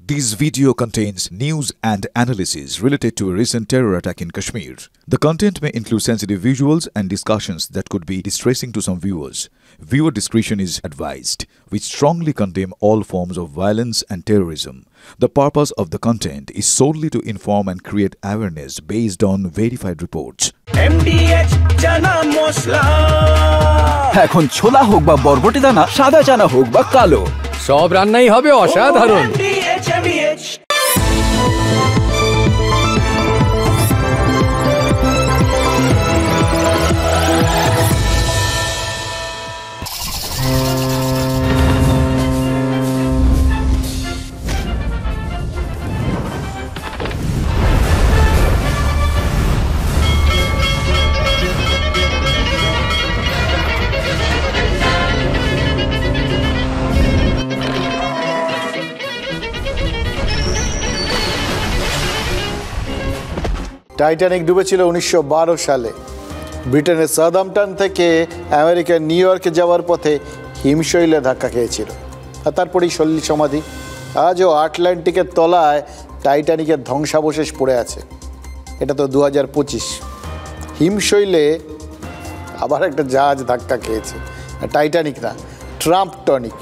This video contains news and analysis related to a recent terror attack in Kashmir. The content may include sensitive visuals and discussions that could be distressing to some viewers. Viewer discretion is advised. We strongly condemn all forms of violence and terrorism. The purpose of the content is solely to inform and create awareness based on verified reports. MDH chana mosla এখন ছোলা হোক বা বরবটি দানা, সাদা চানা হোক বা কালো, সব রান্নাই হবে অসাধারণ। MDH টাইটানিক ডুবেছিল 1912 সালে। ব্রিটেনের সাউদাম্পটন থেকে আমেরিকার নিউ ইয়র্কে যাওয়ার পথে হিমশৈলে ধাক্কা খেয়েছিল, আর তারপরেই সল্লি সমাধি। আজও আটলান্টিকের তলায় টাইটানিকের ধ্বংসাবশেষ পড়ে আছে। এটা তো 2025। হিমশৈলে আবার একটা জাহাজ ধাক্কা খেয়েছে, টাইটানিক না, ট্রাম্পটনিক।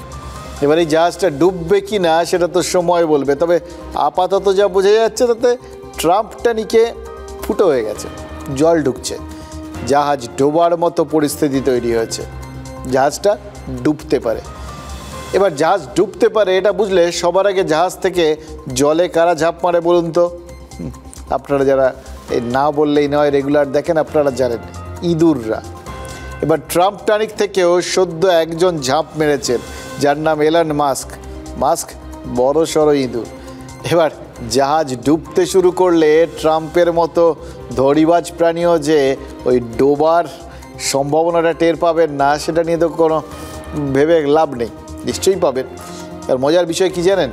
এবার এই জাহাজটা ডুববে কি না সেটা তো সময় বলবে, তবে আপাতত যা বোঝা যাচ্ছে তাতে ট্রাম্পটনিকে ফুটো হয়ে গেছে, জল ঢুকছে, জাহাজ ডোবার মতো পরিস্থিতি তৈরি হয়েছে। জাহাজটা ডুবতে পারে। এবার জাহাজ ডুবতে পারে এটা বুঝলে সবার আগে জাহাজ থেকে জলে কারা ঝাঁপ মারে বলুন তো? আপনারা যারা এই না বললেই নয় রেগুলার দেখেন আপনারা জানেন, ইঁদুররা। এবার ট্রাম্পটনিক থেকেও সদ্য একজন ঝাঁপ মেরেছেন, যার নাম এলন মাস্ক। মাস্ক বড় সড়ো ইঁদুর। এবার জাহাজ ডুবতে শুরু করলে ট্রাম্পের মতো ধড়িবাজ প্রাণীও যে ওই ডোবার সম্ভাবনাটা টের পাবেন না সেটা নিয়ে তো কোনো ভেবে লাভ নেই, নিশ্চয়ই পাবেন। আর মজার বিষয় কি জানেন?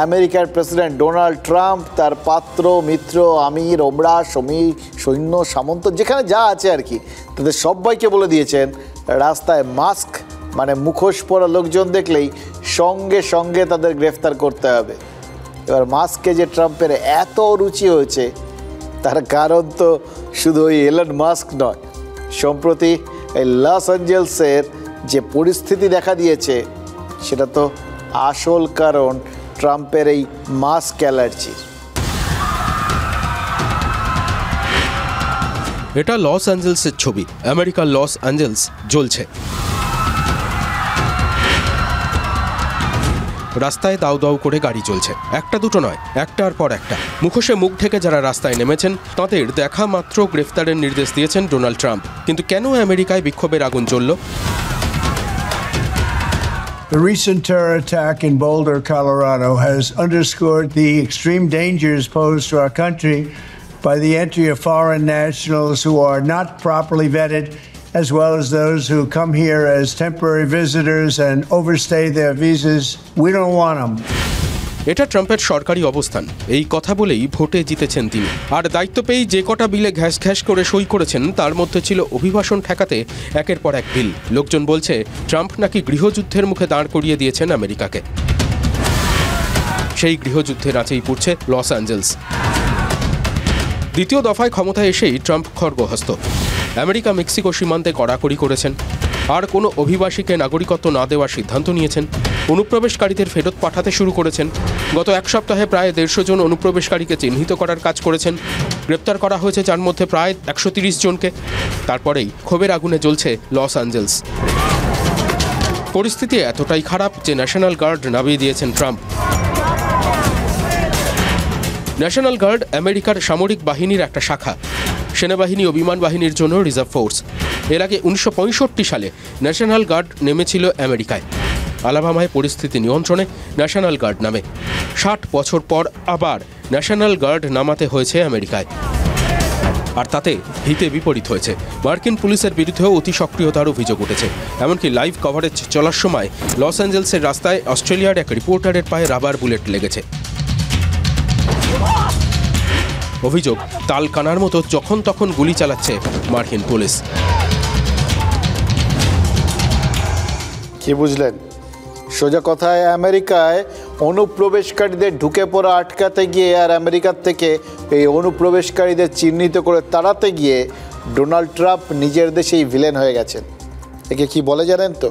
আমেরিকার প্রেসিডেন্ট ডোনাল্ড ট্রাম্প তার পাত্র, মিত্র, আমির, ওমরা, সৈন্য, সামন্ত, যেখানে যা আছে আর কি, তাদের সবাইকে বলে দিয়েছেন রাস্তায় মাস্ক মানে মুখোশ পরা লোকজন দেখলেই সঙ্গে সঙ্গে তাদের গ্রেফতার করতে হবে। এবার মাস্কে যে ট্রাম্পের এত রুচি হয়েছে তার কারণ তো শুধু ওই এলন মাস্ক নয়। সম্প্রতি এই লস অ্যাঞ্জেলসের যে পরিস্থিতি দেখা দিয়েছে সেটা তো আসল কারণ ট্রাম্পের এই মাস্ক অ্যালার্জির। এটা লস অ্যাঞ্জেলসের ছবি। আমেরিকার লস অ্যাঞ্জেলস জ্বলছে। রাস্তায় দাউ দাউ করে গাড়ি চলছে, একটা দুটো নয়, একটার পর একটা। মুখোশে মুখ ঢেকে যারা রাস্তায় নেমেছেন তাদের দেখা মাত্র গ্রেফতারের নির্দেশ দিয়েছেন ডোনাল্ড ট্রাম্প। কিন্তু কেন আমেরিকায় বিক্ষোভের আগুন জ্বলল? The recent terror attack in Boulder, Colorado has underscored the extreme dangers posed to our country by the entry of foreign nationals who are not properly vetted, as well as those who come here as temporary visitors and overstay their visas. We don't want them. এটা ট্রাম্পের সরকারি অবস্থান। এই কথা বলেই ভোটে জিতেছেন তিনি। আর দায়িত্ব পেয়েই যে কটা বিলে ঘ্যাস ঘ্যাস করে সই করেছেন তার মধ্যে ছিল অভিবাসন ঠেকাতে একের পর এক বিল। লোকজন বলছে ট্রাম্প নাকি গৃহযুদ্ধের মুখে দাঁড় করিয়ে দিয়েছেন আমেরিকাকে। সেই গৃহযুদ্ধের আঁচেই পড়ছে লস অ্যাঞ্জেলস। দ্বিতীয় দফায় ক্ষমতায় এসেই ট্রাম্প খড়গহস্ত। আমেরিকা মেক্সিকো সীমান্তে কড়াকড়ি করেছেন, আর কোনো অভিবাসীকে নাগরিকত্ব না দেওয়ার সিদ্ধান্ত নিয়েছেন। অনুপ্রবেশকারীদের ফেরত পাঠাতে শুরু করেছেন। গত এক সপ্তাহে প্রায় 150 জন অনুপ্রবেশকারীকে চিহ্নিত করার কাজ করেছেন। গ্রেপ্তার করা হয়েছে যার মধ্যে প্রায় 130 জনকে। তারপরেই ক্ষোভের আগুনে জ্বলছে লস অ্যাঞ্জেলস। পরিস্থিতি এতটাই খারাপ যে ন্যাশনাল গার্ড নামিয়ে দিয়েছেন ট্রাম্প। ন্যাশনাল গার্ড আমেরিকার সামরিক বাহিনীর একটা শাখা। সেনাবাহিনী ও বিমান বাহিনীর জন্য রিজার্ভ ফোর্স। এর আগে 1965 সালে ন্যাশনাল গার্ড নেমেছিল আমেরিকায়। আলাবামায় পরিস্থিতি নিয়ন্ত্রণে ন্যাশনাল গার্ড নামে। 60 বছর পর আবার ন্যাশনাল গার্ড নামাতে হয়েছে আমেরিকায়। আর তাতে হিতে বিপরীত হয়েছে। মার্কিন পুলিশের বিরুদ্ধেও অতি সক্রিয়তার অভিযোগ উঠেছে। এমনকি লাইভ কভারেজ চলার সময় লস অ্যাঞ্জেলসের রাস্তায় অস্ট্রেলিয়ার এক রিপোর্টারের পায়ে রাবার বুলেট লেগেছে। অভিযোগ, তাল কানার মতো যখন তখন গুলি চালাচ্ছে মার্কিন পুলিশ। কি বুঝলেন? সোজা কথায় আমেরিকায় অনুপ্রবেশকারীদের ঢুকে পড়া আটকাতে গিয়ে আর আমেরিকার থেকে এই অনুপ্রবেশকারীদের চিহ্নিত করে তাড়াতে গিয়ে ডোনাল্ড ট্রাম্প নিজের দেশেই ভিলেন হয়ে গেছেন। একে কি বলে জানেন তো?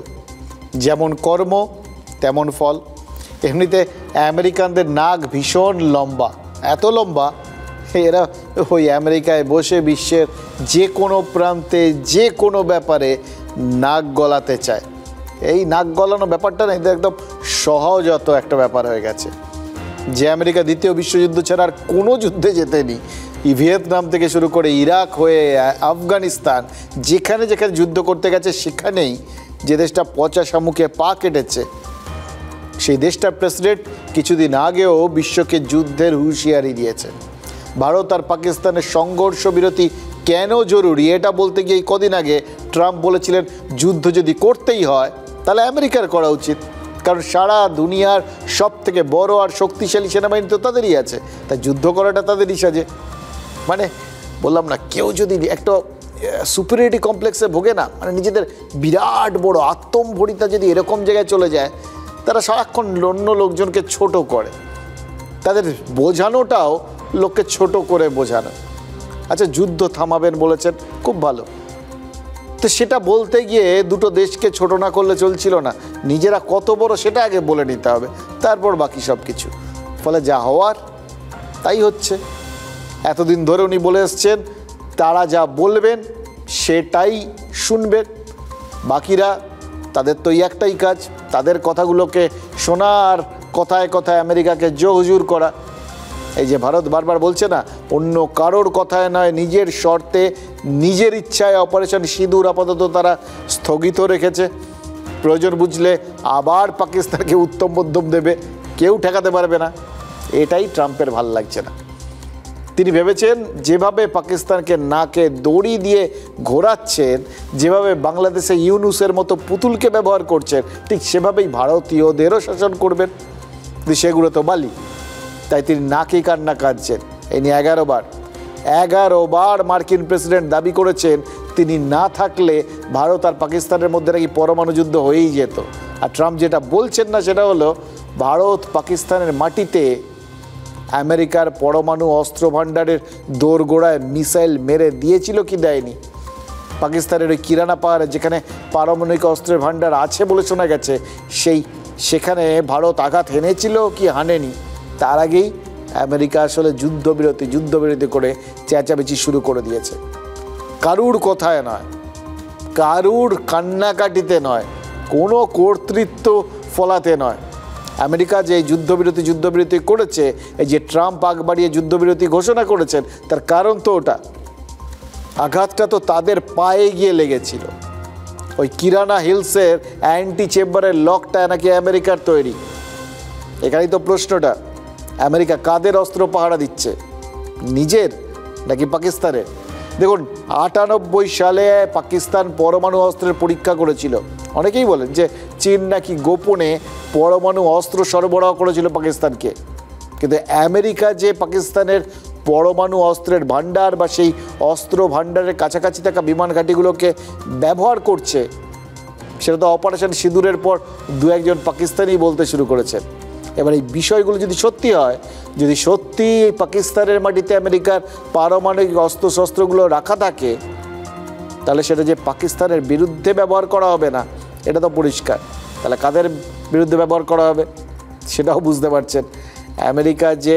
যেমন কর্ম তেমন ফল। এমনিতে আমেরিকানদের নাক ভীষণ লম্বা, এত লম্বা এরা ওই আমেরিকায় বসে বিশ্বের যে কোনো প্রান্তে যে কোনো ব্যাপারে নাক গলাতে চায়। এই নাক গলানো ব্যাপারটা না এদের একদম সহজত একটা ব্যাপার হয়ে গেছে। যে আমেরিকা দ্বিতীয় বিশ্বযুদ্ধ ছাড়া আর কোনো যুদ্ধে জেতেনি, ভিয়েতনাম থেকে শুরু করে ইরাক হয়ে আফগানিস্তান, যেখানে যেখানে যুদ্ধ করতে গেছে সেখানেই যে দেশটা পচা শামুকে পা কেটেছে, সেই দেশটার প্রেসিডেন্ট কিছুদিন আগেও বিশ্বকে যুদ্ধের হুঁশিয়ারি দিয়েছে। ভারত আর পাকিস্তানের সংঘর্ষ বিরতি কেন জরুরি এটা বলতে গিয়ে কদিন আগে ট্রাম্প বলেছিলেন যুদ্ধ যদি করতেই হয় তাহলে আমেরিকার করা উচিত, কারণ সারা দুনিয়ার সব থেকে বড় আর শক্তিশালী সেনাবাহিনী তো তাদেরই আছে, তাই যুদ্ধ করাটা তাদেরই সাজে। মানে বললাম না, কেউ যদি একটা সুপিরিয়রিটি কমপ্লেক্সে ভোগে না, মানে নিজেদের বিরাট বড় আত্মম্ভরিতা যদি এরকম জায়গায় চলে যায়, তারা সারাক্ষণ অন্য লোকজনকে ছোট করে, তাদের বোঝানোটাও লোককে ছোট করে বোঝানো। আচ্ছা, যুদ্ধ থামাবেন বলেছেন, খুব ভালো, তো সেটা বলতে গিয়ে দুটো দেশকে ছোট না করলে চলছিল না, নিজেরা কত বড় সেটা আগে বলে নিতে হবে, তারপর বাকি সব কিছু। ফলে যা হওয়ার তাই হচ্ছে। এতদিন ধরে উনি বলে এসছেন তারা যা বলবেন সেটাই শুনবেন, বাকিরা তাদের তো একটাই কাজ, তাদের কথাগুলোকে শোনা আর কথায় কথায় আমেরিকাকে জোহুজুর করা। এই যে ভারত বারবার বলছে না, অন্য কারোর কথায় নয় নিজের শর্তে নিজের ইচ্ছায় অপারেশন সিঁদুর আপাতত তারা স্থগিত রেখেছে, প্রয়োজন বুঝলে আবার পাকিস্তানকে উত্তম মধ্যম দেবে, কেউ ঠেকাতে পারবে না। এটাই ট্রাম্পের ভাল লাগছে না। তিনি ভেবেছেন যেভাবে পাকিস্তানকে নাকে দড়ি দিয়ে ঘোরাচ্ছেন, যেভাবে বাংলাদেশে ইউনুসের মতো পুতুলকে ব্যবহার করছেন, ঠিক সেভাবেই ভারতীয়দেরও শাসন করবেন, কিন্তু সেগুলো তো বালি। তাই তিনি নাকি কান্না কাঁদছেন। এই নিয়ে 11 বার মার্কিন প্রেসিডেন্ট দাবি করেছেন তিনি না থাকলে ভারত আর পাকিস্তানের মধ্যে নাকি পরমাণু যুদ্ধ হয়েই যেত। আর ট্রাম্প যেটা বলছেন না সেটা হলো ভারত পাকিস্তানের মাটিতে আমেরিকার পরমাণু অস্ত্র ভাণ্ডারের দোরগোড়ায় মিসাইল মেরে দিয়েছিল কি দেয়নি। পাকিস্তানের ওই কিরানা পাহাড়ে যেখানে পারমাণবিক অস্ত্রের ভাণ্ডার আছে বলে শোনা গেছে, সেখানে ভারত আঘাত হেনেছিল কি হানেনি, তার আগেই আমেরিকা আসলে যুদ্ধবিরতি করে চেঁচামেচি শুরু করে দিয়েছে। কারুর কথায় নয়, কারুর কান্নাকাটিতে নয়, কোনো কর্তৃত্ব ফলাতে নয়। আমেরিকা যে যুদ্ধবিরতি করেছে, এই যে ট্রাম্প আগ বাড়িয়ে যুদ্ধবিরতি ঘোষণা করেছেন, তার কারণ তো ওটা, আঘাতটা তো তাদের পায়ে গিয়ে লেগেছিল। ওই কিরানা হিলসের অ্যান্টি চেম্বারের লকটা নাকি আমেরিকার তৈরি। এখানেই তো প্রশ্নটা, আমেরিকা কাদের অস্ত্র পাহারা দিচ্ছে, নিজের নাকি পাকিস্তানের? দেখুন, 98 সালে পাকিস্তান পরমাণু অস্ত্রের পরীক্ষা করেছিল। অনেকেই বলেন যে চীন নাকি গোপনে পরমাণু অস্ত্র সরবরাহ করেছিল পাকিস্তানকে, কিন্তু আমেরিকা যে পাকিস্তানের পরমাণু অস্ত্রের ভাণ্ডার বা সেই অস্ত্র ভাণ্ডারের কাছাকাছি থাকা বিমান ঘাঁটিগুলোকে ব্যবহার করছে, সেটা তো অপারেশন সিঁদুরের পর 2-1 পাকিস্তানি বলতে শুরু করেছেন। এবার এই বিষয়গুলো যদি সত্যি হয়, যদি সত্যি পাকিস্তানের মাটিতে আমেরিকার পারমাণবিক অস্ত্রশস্ত্রগুলো রাখা থাকে, তাহলে সেটা যে পাকিস্তানের বিরুদ্ধে ব্যবহার করা হবে না এটা তো পরিষ্কার। তাহলে কাদের বিরুদ্ধে ব্যবহার করা হবে সেটাও বুঝতে পারছেন। আমেরিকা যে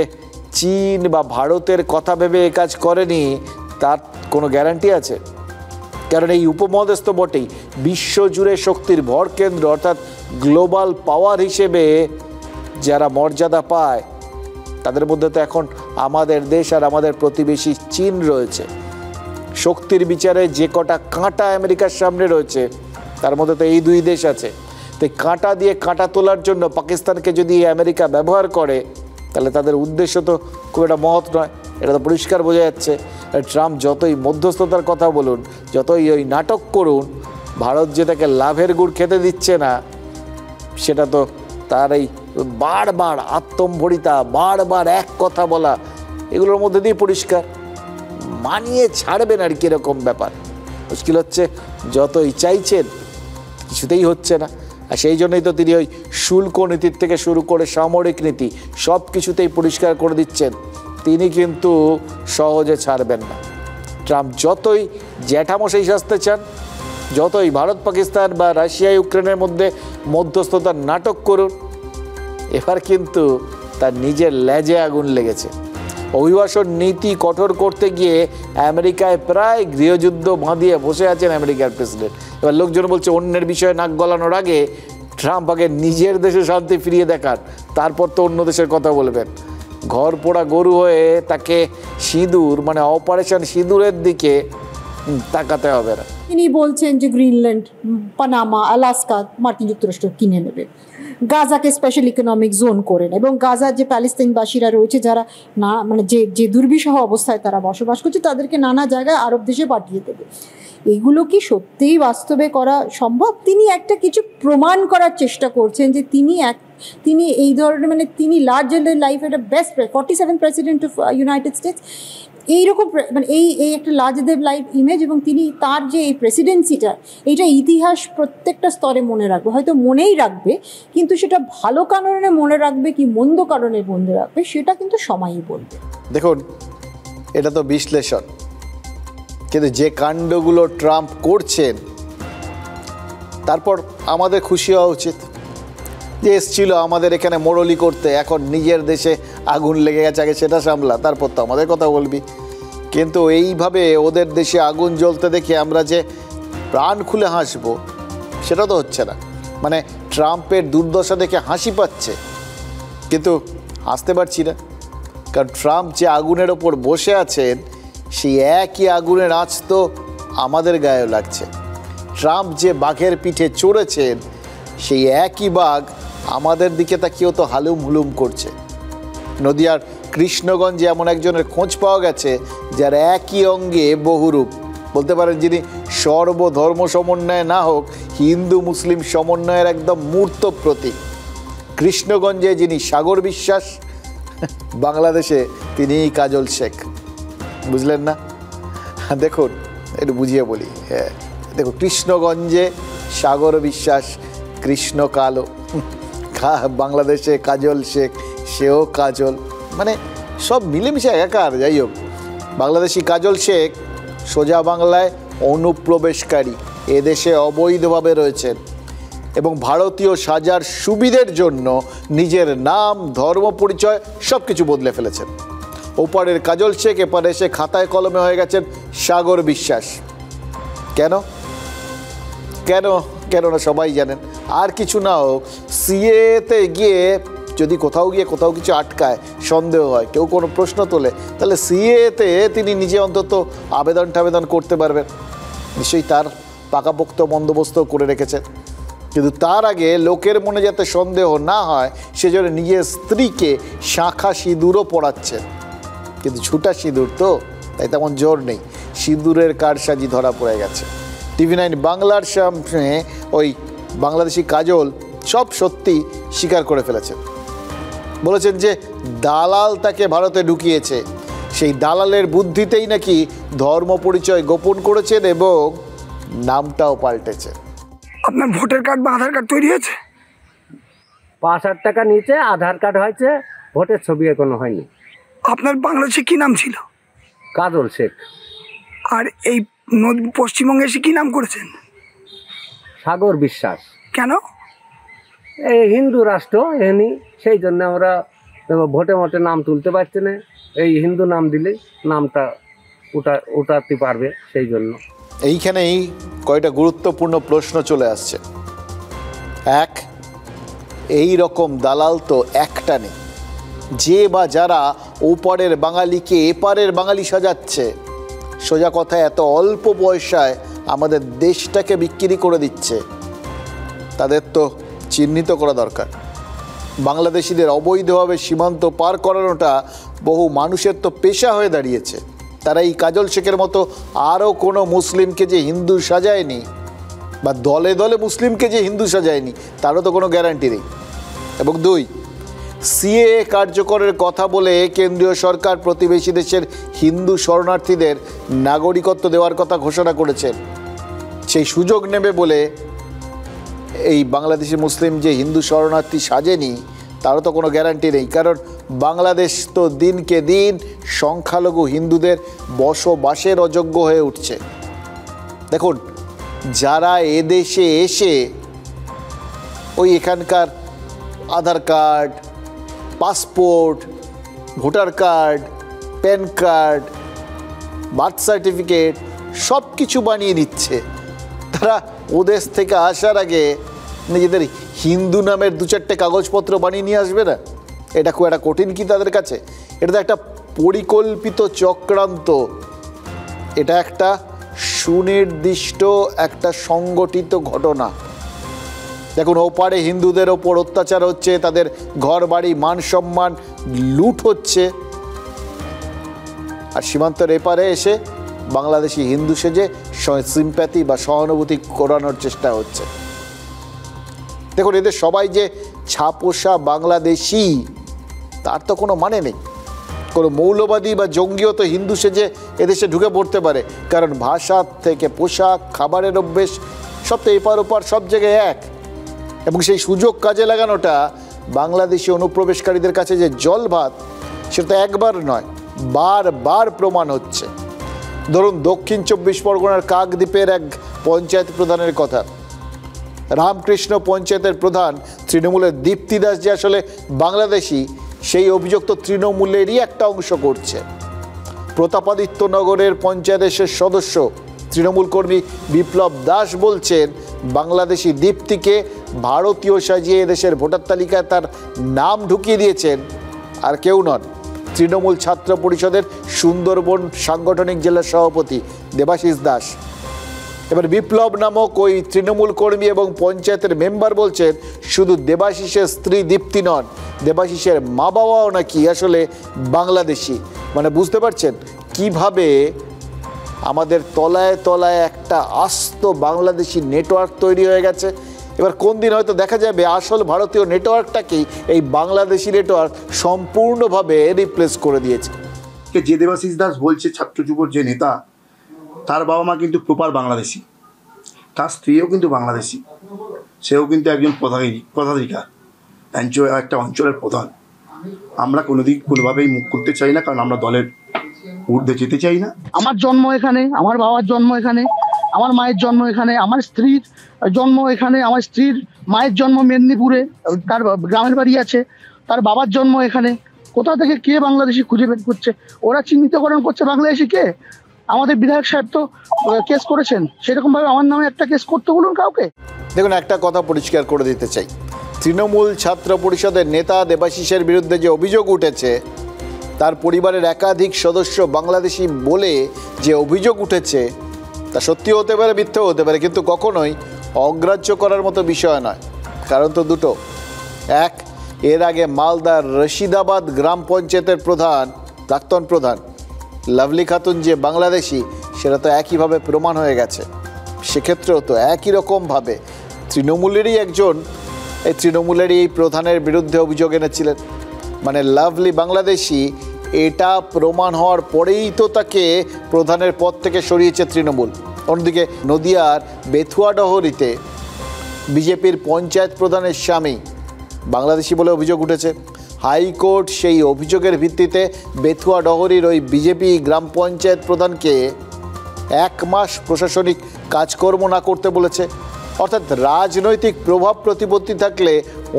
চীন বা ভারতের কথা ভেবে এ কাজ করেনি তার কোনো গ্যারান্টি আছে? কারণ এই উপমহাদেশ তো বটেই, বিশ্বজুড়ে শক্তির ভরকেন্দ্র, অর্থাৎ গ্লোবাল পাওয়ার হিসেবে যারা মর্যাদা পায় তাদের মধ্যে তো এখন আমাদের দেশ আর আমাদের প্রতিবেশী চীন রয়েছে। শক্তির বিচারে যে কটা কাঁটা আমেরিকার সামনে রয়েছে তার মধ্যে তো এই 2 দেশ আছে। তো কাঁটা দিয়ে কাঁটা তোলার জন্য পাকিস্তানকে যদি আমেরিকা ব্যবহার করে, তাহলে তাদের উদ্দেশ্য তো খুব একটা মহৎ নয়, এটা তো পরিষ্কার বোঝা যাচ্ছে। ট্রাম্প যতই মধ্যস্থতার কথা বলুন, যতই ওই নাটক করুন, ভারত যেটাকে লাভের গুড় খেতে দিচ্ছে না, সেটা তো তার এই বারবার আত্মম্ভরিতা, বারবার এক কথা বলা, এগুলোর মধ্যে দিয়ে পরিষ্কার। মানিয়ে ছাড়বেন আর কীরকম ব্যাপার। মুশকিল হচ্ছে যতই চাইছেন কিছুতেই হচ্ছে না। আর সেই জন্যই তো তিনি ওই শুল্ক নীতির থেকে শুরু করে সামরিক নীতি সব কিছুতেই পরিষ্কার করে দিচ্ছেন তিনি কিন্তু সহজে ছাড়বেন না। ট্রাম্প যতই জ্যাঠামশাই সাজতে চান, যতই ভারত পাকিস্তান বা রাশিয়া ইউক্রেনের মধ্যে মধ্যস্থতার নাটক করুন, এবার কিন্তু তার নিজের লেজে আগুন লেগেছে। অভিবাসন নীতি কঠোর করতে গিয়ে আমেরিকায় প্রায় গৃহযুদ্ধ বাঁধিয়ে বসে আছেন আমেরিকার প্রেসিডেন্ট। এবার লোকজন বলছে অন্যের বিষয়ে নাক গলানোর আগে ট্রাম্প আগে নিজের দেশে শান্তি ফিরিয়ে দেখান, তারপর তো অন্য দেশের কথা বলবেন। ঘর পোড়া গরু হয়ে তাকে সিঁদুর মানে অপারেশন সিঁদুরের দিকে তাকাতে হবে না। তিনি বলছেন যে গ্রিনল্যান্ড, পানামা, আলাস্কা মার্কিন যুক্তরাষ্ট্র কিনে নেবে, গাজাকে স্পেশাল ইকোনমিক জোন করেন এবং গাজার যে প্যালেস্তাইনবাসীরা রয়েছে যারা না মানে যে দুর্বিষহ অবস্থায় তারা বসবাস করছে তাদেরকে নানা জায়গায় আরব দেশে পাঠিয়ে দেবে। এগুলো কি সত্যিই বাস্তবে করা সম্ভব? তিনি একটা কিছু প্রমাণ করার চেষ্টা করছেন যে তিনি এই ধরনের মানে তিনি লার্জার লাইফ একটা best 47 president of United states, এইরকম মানে এই একটা লার্জার লাইফ ইমেজ, এবং তিনি তার যে এই প্রেসিডেন্সিটা এইটা ইতিহাস প্রত্যেকটা স্তরে মনে রাখবে, হয়তো মনেই রাখবে, কিন্তু সেটা ভালো কারণে মনে রাখবে কি মন্দ কারণে মনে রাখবে সেটা কিন্তু সময়ই বলবে। দেখুন, এটা তো বিশ্লেষণ, কিন্তু যে কাণ্ডগুলো ট্রাম্প করছেন তারপর আমাদের খুশি হওয়া উচিত যে এসছিল আমাদের এখানে মোড়লি করতে, এখন নিজের দেশে আগুন লেগে গেছে, আগে সেটা সামলা, তারপর তো আমাদের কথা বলবি। কিন্তু এইভাবে ওদের দেশে আগুন জ্বলতে দেখে আমরা যে প্রাণ খুলে হাসবো সেটা তো হচ্ছে না। মানে ট্রাম্পের দুর্দশা দেখে হাসি পাচ্ছে, কিন্তু হাসতে পারছি না, কারণ ট্রাম্প যে আগুনের ওপর বসে আছেন সেই একই আগুনের আঁচ তো আমাদের গায়েও লাগছে। ট্রাম্প যে বাঘের পিঠে চড়েছেন সেই একই বাঘ আমাদের দিকে তাকিয়েও তো হালুম হুলুম করছে। নদিয়ার কৃষ্ণগঞ্জে এমন একজনের খোঁজ পাওয়া গেছে যার একই অঙ্গে বহুরূপ, বলতে পারেন যিনি সর্বধর্ম সমন্বয় না হোক হিন্দু মুসলিম সমন্বয়ের একদম মূর্ত প্রতীক। কৃষ্ণগঞ্জে যিনি সাগর বিশ্বাস, বাংলাদেশে তিনি কাজল শেখ। বুঝলেন না? দেখুন, একটু বুঝিয়ে বলি। হ্যাঁ দেখো, কৃষ্ণগঞ্জে সাগর বিশ্বাস, কৃষ্ণ কালো, বাংলাদেশে কাজল শেখ, সেও কাজল, মানে সব মিলেমিশে একাকার। যাই হোক, বাংলাদেশি কাজল শেখ সোজা বাংলায় অনুপ্রবেশকারী, এদেশে অবৈধভাবে রয়েছেন এবং ভারতীয় সাজার সুবিধের জন্য নিজের নাম, ধর্ম পরিচয় সব কিছু বদলে ফেলেছেন। ওপারের কাজল শেখ এপারে এসে খাতায় কলমে হয়ে গেছেন সাগর বিশ্বাস। কেন কেন কেন না সবাই জানেন। আর কিছু না হোক, সিএতে গিয়ে যদি কোথাও কিছু আটকায়, সন্দেহ হয়, কেউ কোনো প্রশ্ন তোলে, তাহলে সিএতে তিনি নিজে অন্তত আবেদন করতে পারবেন। নিশ্চয়ই তার পাকাপোক্ত বন্দোবস্ত করে রেখেছেন, কিন্তু তার আগে লোকের মনে যাতে সন্দেহ না হয় সেজন্য নিজের স্ত্রীকে শাঁখা সিঁদুরও পরাচ্ছেন। কিন্তু ছুটা সিঁদুর তো, তাই তেমন জোর নেই, সিঁদুরের কারসাজি ধরা পড়ে গেছে। TV9 বাংলার সামনে ওই বাংলাদেশি কাজল সব সত্যি স্বীকার করে ফেলেছেন। বলেছেন যে দালাল তাকে ভারতে ঢুকিয়েছে, সেই দালালের বুদ্ধিতেই নাকি ধর্ম পরিচয় গোপন করেছেন এবং নামটাও পাল্টেছে। আপনার ভোটার কার্ড বা আধার কার্ড তৈরি হয়েছে? ৫,০০০ টাকা নিচে আধার কার্ড হয়েছে, ভোটের ছবি এখনো হয়নি। আপনার বাংলাদেশে কি নাম ছিল? কাজল শেখ। আর এই পশ্চিমবঙ্গে এসে কি নাম করেছেন? সাগর বিশ্বাস। কেন? এই হিন্দু রাষ্ট্র এখানে, সেই জন্য আমরা ভোটে নাম তুলতে পারছি না। এই হিন্দু নাম দিলে নামটা উঠাতে পারবে, সেই জন্য। এইখানেই কয়টা গুরুত্বপূর্ণ প্রশ্ন চলে আসছে। এক, এই রকম দালাল তো একটা নেই, যে বা যারা ওপারের বাঙালিকে এপারের বাঙালি সাজাচ্ছে, সোজা কথায় এত অল্প পয়সায় আমাদের দেশটাকে বিক্রি করে দিচ্ছে, তাদের তো চিহ্নিত করা দরকার। বাংলাদেশিদের অবৈধভাবে সীমান্ত পার করানোটা বহু মানুষের তো পেশা হয়ে দাঁড়িয়েছে। তারা এই কাজল শেখের মতো আরও কোনো মুসলিমকে যে হিন্দু সাজায়নি বা দলে দলে মুসলিমকে যে হিন্দু সাজায়নি তারও তো কোনো গ্যারান্টি নেই। এবং দুই, সিএ কার্যকরের কথা বলে কেন্দ্রীয় সরকার প্রতিবেশী দেশের হিন্দু শরণার্থীদের নাগরিকত্ব দেওয়ার কথা ঘোষণা করেছেন। সেই সুযোগ নেবে বলে এই বাংলাদেশি মুসলিম যে হিন্দু শরণার্থী সাজেনি তারও তো কোনো গ্যারান্টি নেই, কারণ বাংলাদেশ তো দিনকে দিন সংখ্যালঘু হিন্দুদের বসবাসের অযোগ্য হয়ে উঠছে। দেখুন, যারা এদেশে এসে ওই এখানকার Aadhaar card, passport, voter card, PAN card, birth certificate সব কিছু বানিয়ে নিচ্ছে, তারা ওদেশ থেকে আসার আগে নিজেদের হিন্দু নামের 2-4টে কাগজপত্র বানিয়ে নিয়ে আসবে না? এটা খুব একটা কঠিন কি তাদের কাছে? এটা তো একটা পরিকল্পিত চক্রান্ত, এটা একটা সুনির্দিষ্ট একটা সংগঠিত ঘটনা। দেখুন, ওপারে হিন্দুদের ওপর অত্যাচার হচ্ছে, তাদের ঘর বাড়ি মান সম্মান লুট হচ্ছে, আর সীমান্তের এপারে এসে বাংলাদেশি হিন্দু সেজে সিম্প্যাথি বা সহানুভূতি করানোর চেষ্টা হচ্ছে। দেখুন, এদের সবাই যে ছাপোষা বাংলাদেশি তার তো কোনো মানে নেই। কোনো মৌলবাদী বা জঙ্গিও তো হিন্দু সেজে এদেশে ঢুকে পড়তে পারে, কারণ ভাষা থেকে পোশাক, খাবারের অভ্যেস সব তো এপার ওপার সব জায়গায় এক। এবং সেই সুযোগ কাজে লাগানোটা বাংলাদেশি অনুপ্রবেশকারীদের কাছে যে জল ভাত, সেটা একবার নয়, বারবার প্রমাণ হচ্ছে। ধরুন, দক্ষিণ 24 পরগনার কাকদ্বীপের এক পঞ্চায়েত প্রধানের কথা। রামকৃষ্ণ পঞ্চায়েতের প্রধান তৃণমূলের দীপ্তি দাস যে আসলে বাংলাদেশি, সেই অভিযোগ তো তৃণমূলেরই একটা অংশ করছে। প্রতাপাদিত্য নগরের পঞ্চায়েতের সদস্য তৃণমূল কর্মী বিপ্লব দাস বলছেন, বাংলাদেশি দীপ্তিকে ভারতীয় সাজিয়ে দেশের ভোটার তালিকায় তার নাম ঢুকিয়ে দিয়েছেন আর কেউ নন, তৃণমূল ছাত্র পরিষদের সুন্দরবন সাংগঠনিক জেলার সভাপতি দেবাশিস দাস। এবার বিপ্লব নামক ওই তৃণমূল কর্মী এবং পঞ্চায়েতের মেম্বার বলছেন, শুধু দেবাশিসের স্ত্রী দীপ্তি নন, দেবাশিসের মা বাবাও নাকি আসলে বাংলাদেশি। মানে বুঝতে পারছেন কিভাবে আমাদের তলায় তলায় একটা আস্ত বাংলাদেশি নেটওয়ার্ক তৈরি হয়ে গেছে। এবার কোন দিন হয়তো দেখা যাবে আসল ভারতীয় নেটওয়ার্কটাকেই এই বাংলাদেশি নেটওয়ার্ক সম্পূর্ণভাবে রিপ্লেস করে দিয়েছে। যে দেবাশিস দাস বলছে ছাত্র যুবর যে নেতা, তার বাবা মা কিন্তু প্রপার বাংলাদেশি, তার স্ত্রীও কিন্তু বাংলাদেশি, সেও কিন্তু একজন পদাধিকার, একটা অঞ্চলের প্রধান। আমরা কোনোভাবেই মুখ করতে চাই না, কারণ আমরা দলের ঊর্ধ্বে যেতে চাই না। আমার জন্ম এখানে, আমার বাবার জন্ম এখানে, আমার মায়ের জন্ম এখানে, আমার স্ত্রীর জন্ম এখানে, আমার স্ত্রীর মায়ের জন্ম মেদিনীপুরে, তার গ্রামের বাড়ি আছে, তার বাবার জন্ম এখানে। কোথা থেকে কে বাংলাদেশি খুঁজে বের করছে? ওরা চিহ্নিতকরণ করছে বাংলাদেশি কে। আমাদের বিধায়ক সাহেব তো কেস করেছেন, সেরকম ভাবে আমার নামে একটা কেস করতে বলুন কাউকে। দেখুন, একটা কথা পরিষ্কার করে দিতে চাই, তৃণমূল ছাত্র পরিষদের নেতা দেবাশিসের বিরুদ্ধে যে অভিযোগ উঠেছে, তার পরিবারের একাধিক সদস্য বাংলাদেশি বলে যে অভিযোগ উঠেছে, তা সত্যি হতে পারে, মিথ্যেও হতে পারে, কিন্তু কখনোই অগ্রাহ্য করার মতো বিষয় নয়। কারণ তো দুটো। এক, এর আগে মালদার রশিদাবাদ গ্রাম পঞ্চায়েতের প্রধান, প্রাক্তন প্রধান লাভলি খাতুন যে বাংলাদেশি, সেটা তো একইভাবে প্রমাণ হয়ে গেছে। সেক্ষেত্রেও তো একই রকমভাবে তৃণমূলেরই একজন এই প্রধানের বিরুদ্ধে অভিযোগ এনেছিলেন, মানে লাভলি বাংলাদেশি। এটা প্রমাণ হওয়ার পরেই তো তাকে প্রধানের পদ থেকে সরিয়েছে তৃণমূল। অন্যদিকে নদিয়ার বেথুয়াডহরিতে বিজেপির পঞ্চায়েত প্রধানের স্বামী বাংলাদেশি বলে অভিযোগ উঠেছে। হাইকোর্ট সেই অভিযোগের ভিত্তিতে বেথুয়াডহরির ওই বিজেপি গ্রাম পঞ্চায়েত প্রধানকে 1 মাস প্রশাসনিক কাজকর্ম না করতে বলেছে। অর্থাৎ রাজনৈতিক প্রভাব প্রতিপত্তি থাকলে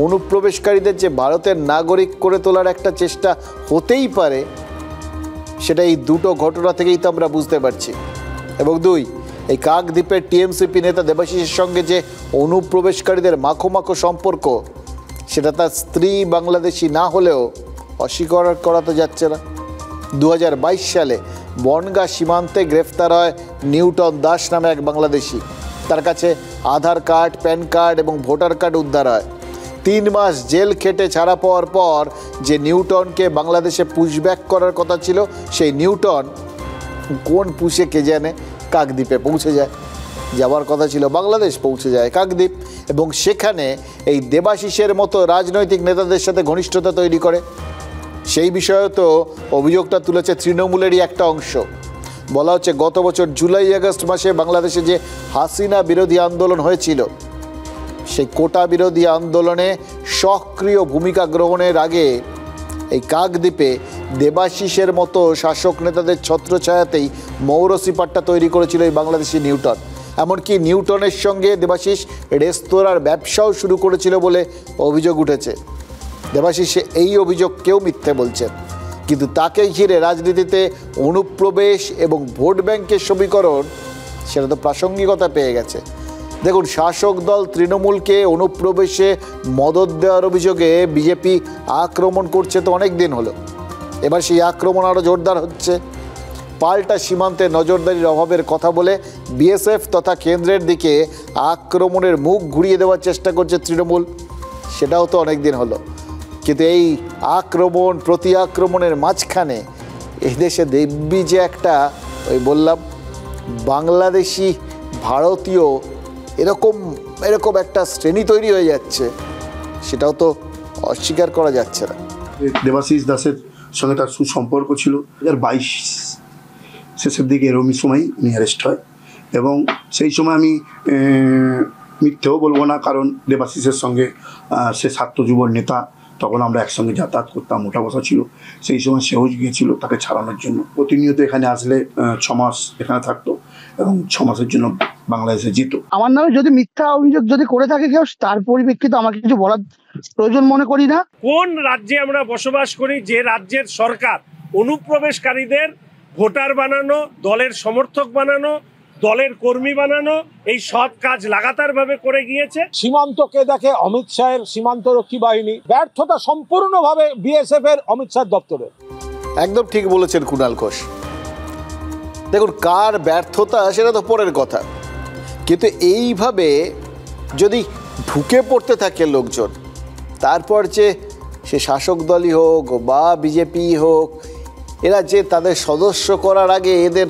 অনুপ্রবেশকারীদের যে ভারতের নাগরিক করে তোলার একটা চেষ্টা হতেই পারে, সেটা এই দুটো ঘটনা থেকেই তো আমরা বুঝতে পারছি। এবং 2, এই কাকদ্বীপের টিএমসিপি নেতা দেবাশিসের সঙ্গে যে অনুপ্রবেশকারীদের মাখো সম্পর্ক, সেটা তার স্ত্রী বাংলাদেশি না হলেও অস্বীকার করা তো যাচ্ছে না। 2022 সালে বনগাঁ সীমান্তে গ্রেফতার হয় নিউটন দাস নামে এক বাংলাদেশি। তার কাছে আধার কার্ড, প্যান কার্ড এবং ভোটার কার্ড উদ্ধার হয়। 3 মাস জেল খেটে ছাড়া পাওয়ার পর যে নিউটনকে বাংলাদেশে পুশব্যাক করার কথা ছিল, সেই নিউটন কোন পুষে কে জানে কাকদ্বীপে পৌঁছে যায়। যাওয়ার কথা ছিল বাংলাদেশ, পৌঁছে যায় কাকদ্বীপ, এবং সেখানে এই দেবাশিসের মতো রাজনৈতিক নেতাদের সাথে ঘনিষ্ঠতা তৈরি করে। সেই বিষয়ে তো অভিযোগটা তুলেছে তৃণমূলেরই একটা অংশ। বলা হচ্ছে, গত বছর জুলাই আগস্ট মাসে বাংলাদেশে যে হাসিনা বিরোধী আন্দোলন হয়েছিল, সেই কোটা বিরোধী আন্দোলনে সক্রিয় ভূমিকা গ্রহণের আগে এই কাকদ্বীপে দেবাশিসের মতো শাসক নেতাদের ছত্রছায়াতেই মৌরসি পাট্টা তৈরি করেছিল এই বাংলাদেশি নিউটন। এমনকি নিউটনের সঙ্গে দেবাশিস রেস্তোরাঁর ব্যবসাও শুরু করেছিল বলে অভিযোগ উঠেছে। দেবাশিস এই অভিযোগ কেউ মিথ্যে বলছেন, কিন্তু তাকে ঘিরে রাজনীতিতে অনুপ্রবেশ এবং ভোট ব্যাংকের সমীকরণ সেটা তো প্রাসঙ্গিকতা পেয়ে গেছে। দেখুন, শাসক দল তৃণমূলকে অনুপ্রবেশে মদত দেওয়ার অভিযোগে বিজেপি আক্রমণ করছে তো অনেক দিন হলো। এবার সেই আক্রমণ আরও জোরদার হচ্ছে। পাল্টা সীমান্তে নজরদারির অভাবের কথা বলে বিএসএফ তথা কেন্দ্রের দিকে আক্রমণের মুখ ঘুরিয়ে দেওয়ার চেষ্টা করছে তৃণমূল, সেটাও তো অনেক দিন হলো। কিন্তু এই আক্রমণ প্রতি আক্রমণের মাঝখানে এই দেশে দিব্যি যে একটা ওই বললাম বাংলাদেশি ভারতীয় এরকম একটা শ্রেণী তৈরি হয়ে যাচ্ছে, সেটাও তো অস্বীকার করা যাচ্ছে না। দেবাশিস দাসের সঙ্গে তার সুসম্পর্ক ছিল। 2022 শেষের দিকে এরকমই সময় উনি অ্যারেস্ট হয়, এবং সেই সময় আমি মিথ্যেও বলবো না, কারণ দেবাশিসের সঙ্গে সে ছাত্র যুবর নেতা, তখন আমরা একসঙ্গে যাতায়াত করতাম, ওঠা বসা ছিল। সেই সময় সেও গিয়েছিল তাকে ছাড়ানোর জন্য। প্রতিনিয়ত এখানে আসলে 6 মাস এখানে থাকতো এবং 6 মাসের জন্য বাংলাদেশে যেত। আমার নামে যদি মিথ্যা অভিযোগ যদি করে থাকে কেউ, তার পরিপ্রেক্ষিতে আমাকে কিছু বলার প্রয়োজন মনে করি না। কোন রাজ্যে আমরা বসবাস করি যে রাজ্যের সরকার অনুপ্রবেশকারীদের ভোটার বানানো, দলের সমর্থক বানানো, দলের কর্মী বানানো, এই সব কাজ লাগাতার ভাবে করে গিয়েছে। সীমান্তকে দেখে অমিত শাহের সীমান্ত রক্ষী বাহিনী, ব্যর্থতা সম্পূর্ণভাবে বিএসএফ এর অমিত শাহ দপ্তরে। একদম ঠিক বলেছেন কুণাল ঘোষ। দেখুন, কার ব্যর্থতা সেটা তো পরের কথা, কিন্তু এইভাবে যদি ঢুকে পড়তে থাকে লোকজন, তারপর যে সে শাসক দলই হোক বা বিজেপি হোক, এরা যে তাদের সদস্য করার আগে এদের